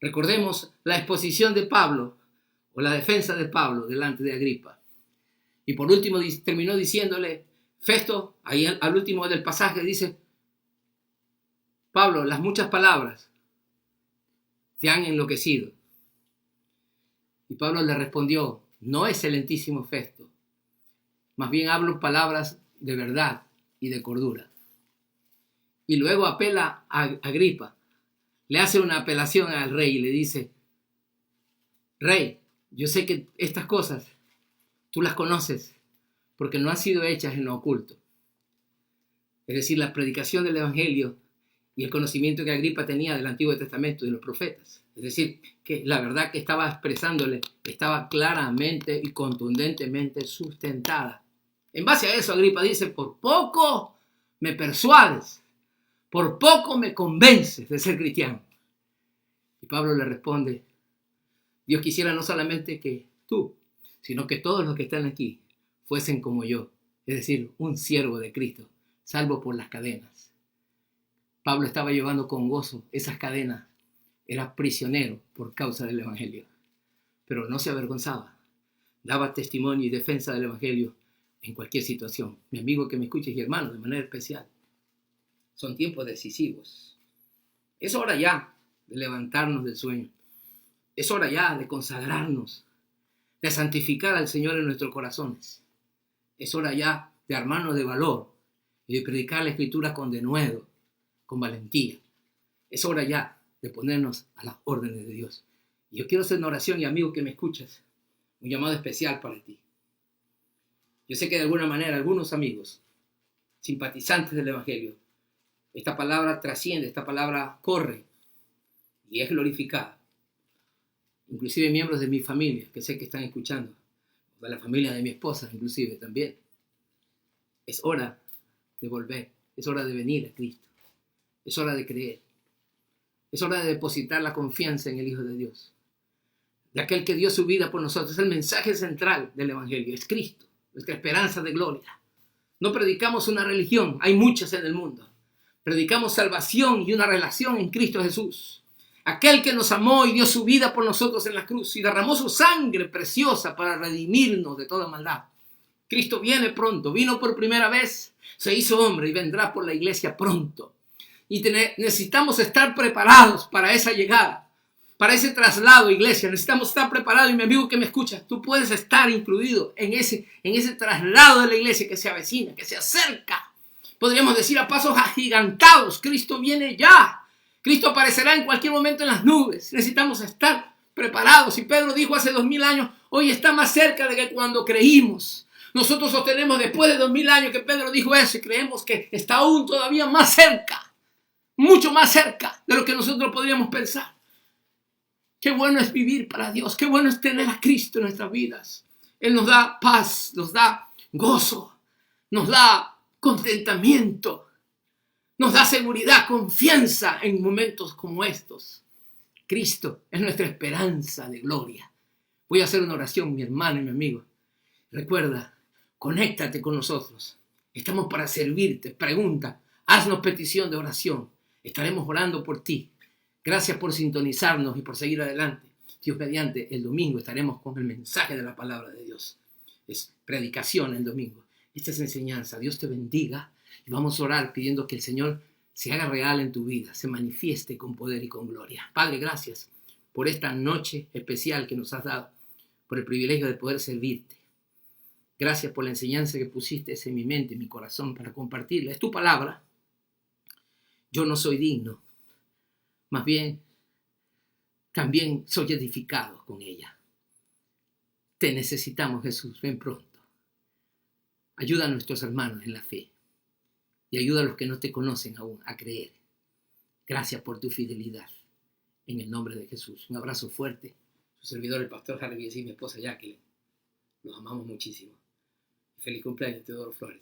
Recordemos la exposición de Pablo o la defensa de Pablo delante de Agripa. Y por último terminó diciéndole, Festo, ahí al último del pasaje dice, Pablo, las muchas palabras te han enloquecido. Y Pablo le respondió, no, excelentísimo Festo, más bien hablo palabras de verdad y de cordura. Y luego apela a Agripa, le hace una apelación al rey y le dice, Rey, yo sé que estas cosas tú las conoces porque no han sido hechas en lo oculto. Es decir, la predicación del Evangelio y el conocimiento que Agripa tenía del Antiguo Testamento y de los profetas. Es decir, que la verdad que estaba expresándole estaba claramente y contundentemente sustentada. En base a eso, Agripa dice, por poco me persuades, por poco me convences de ser cristiano. Y Pablo le responde, Dios quisiera no solamente que tú, sino que todos los que están aquí fuesen como yo, es decir, un siervo de Cristo, salvo por las cadenas. Pablo estaba llevando con gozo esas cadenas, era prisionero por causa del Evangelio, pero no se avergonzaba, daba testimonio y defensa del Evangelio en cualquier situación. Mi amigo que me escuches y hermano, de manera especial, son tiempos decisivos. Es hora ya de levantarnos del sueño. Es hora ya de consagrarnos, de santificar al Señor en nuestros corazones. Es hora ya de armarnos de valor y de predicar la Escritura con denuedo, con valentía. Es hora ya de ponernos a las órdenes de Dios. Y yo quiero hacer una oración, y amigo que me escuchas, un llamado especial para ti. Yo sé que de alguna manera algunos amigos, simpatizantes del Evangelio, esta palabra trasciende, esta palabra corre y es glorificada. Inclusive miembros de mi familia, que sé que están escuchando, de la familia de mi esposa inclusive también. Es hora de volver, es hora de venir a Cristo, es hora de creer, es hora de depositar la confianza en el Hijo de Dios, de aquel que dio su vida por nosotros. Es el mensaje central del Evangelio, es Cristo, nuestra esperanza de gloria. No predicamos una religión, hay muchas en el mundo. Predicamos salvación y una relación en Cristo Jesús. Aquel que nos amó y dio su vida por nosotros en la cruz y derramó su sangre preciosa para redimirnos de toda maldad. Cristo viene pronto, vino por primera vez, se hizo hombre y vendrá por la iglesia pronto. Y necesitamos estar preparados para esa llegada, para ese traslado, iglesia. Necesitamos estar preparados. Y mi amigo que me escucha, tú puedes estar incluido en ese traslado de la iglesia que se avecina, que se acerca. Podríamos decir a pasos agigantados, Cristo viene ya. Cristo aparecerá en cualquier momento en las nubes. Necesitamos estar preparados. Y Pedro dijo hace 2000 años, hoy está más cerca de que cuando creímos. Nosotros sostenemos después de 2000 años que Pedro dijo eso y creemos que está aún todavía más cerca, mucho más cerca de lo que nosotros podríamos pensar. Qué bueno es vivir para Dios. Qué bueno es tener a Cristo en nuestras vidas. Él nos da paz, nos da gozo, nos da contentamiento, nos da seguridad, confianza en momentos como estos. Cristo es nuestra esperanza de gloria. Voy a hacer una oración, mi hermano y mi amigo. Recuerda, conéctate con nosotros. Estamos para servirte. Pregunta, haznos petición de oración. Estaremos orando por ti. Gracias por sintonizarnos y por seguir adelante. Dios mediante, el domingo estaremos con el mensaje de la palabra de Dios. Es predicación el domingo. Esta es enseñanza. Dios te bendiga. Y vamos a orar pidiendo que el Señor se haga real en tu vida, se manifieste con poder y con gloria. Padre, gracias por esta noche especial que nos has dado, por el privilegio de poder servirte. Gracias por la enseñanza que pusiste en mi mente, en mi corazón, para compartirla. Es tu palabra. Yo no soy digno. Más bien, también soy edificado con ella. Te necesitamos, Jesús. Ven pronto. Ayuda a nuestros hermanos en la fe. Y ayuda a los que no te conocen aún a creer. Gracias por tu fidelidad. En el nombre de Jesús. Un abrazo fuerte. Su servidor, el pastor Harvey, y mi esposa Jacqueline. Los amamos muchísimo. Feliz cumpleaños, Teodoro Flores.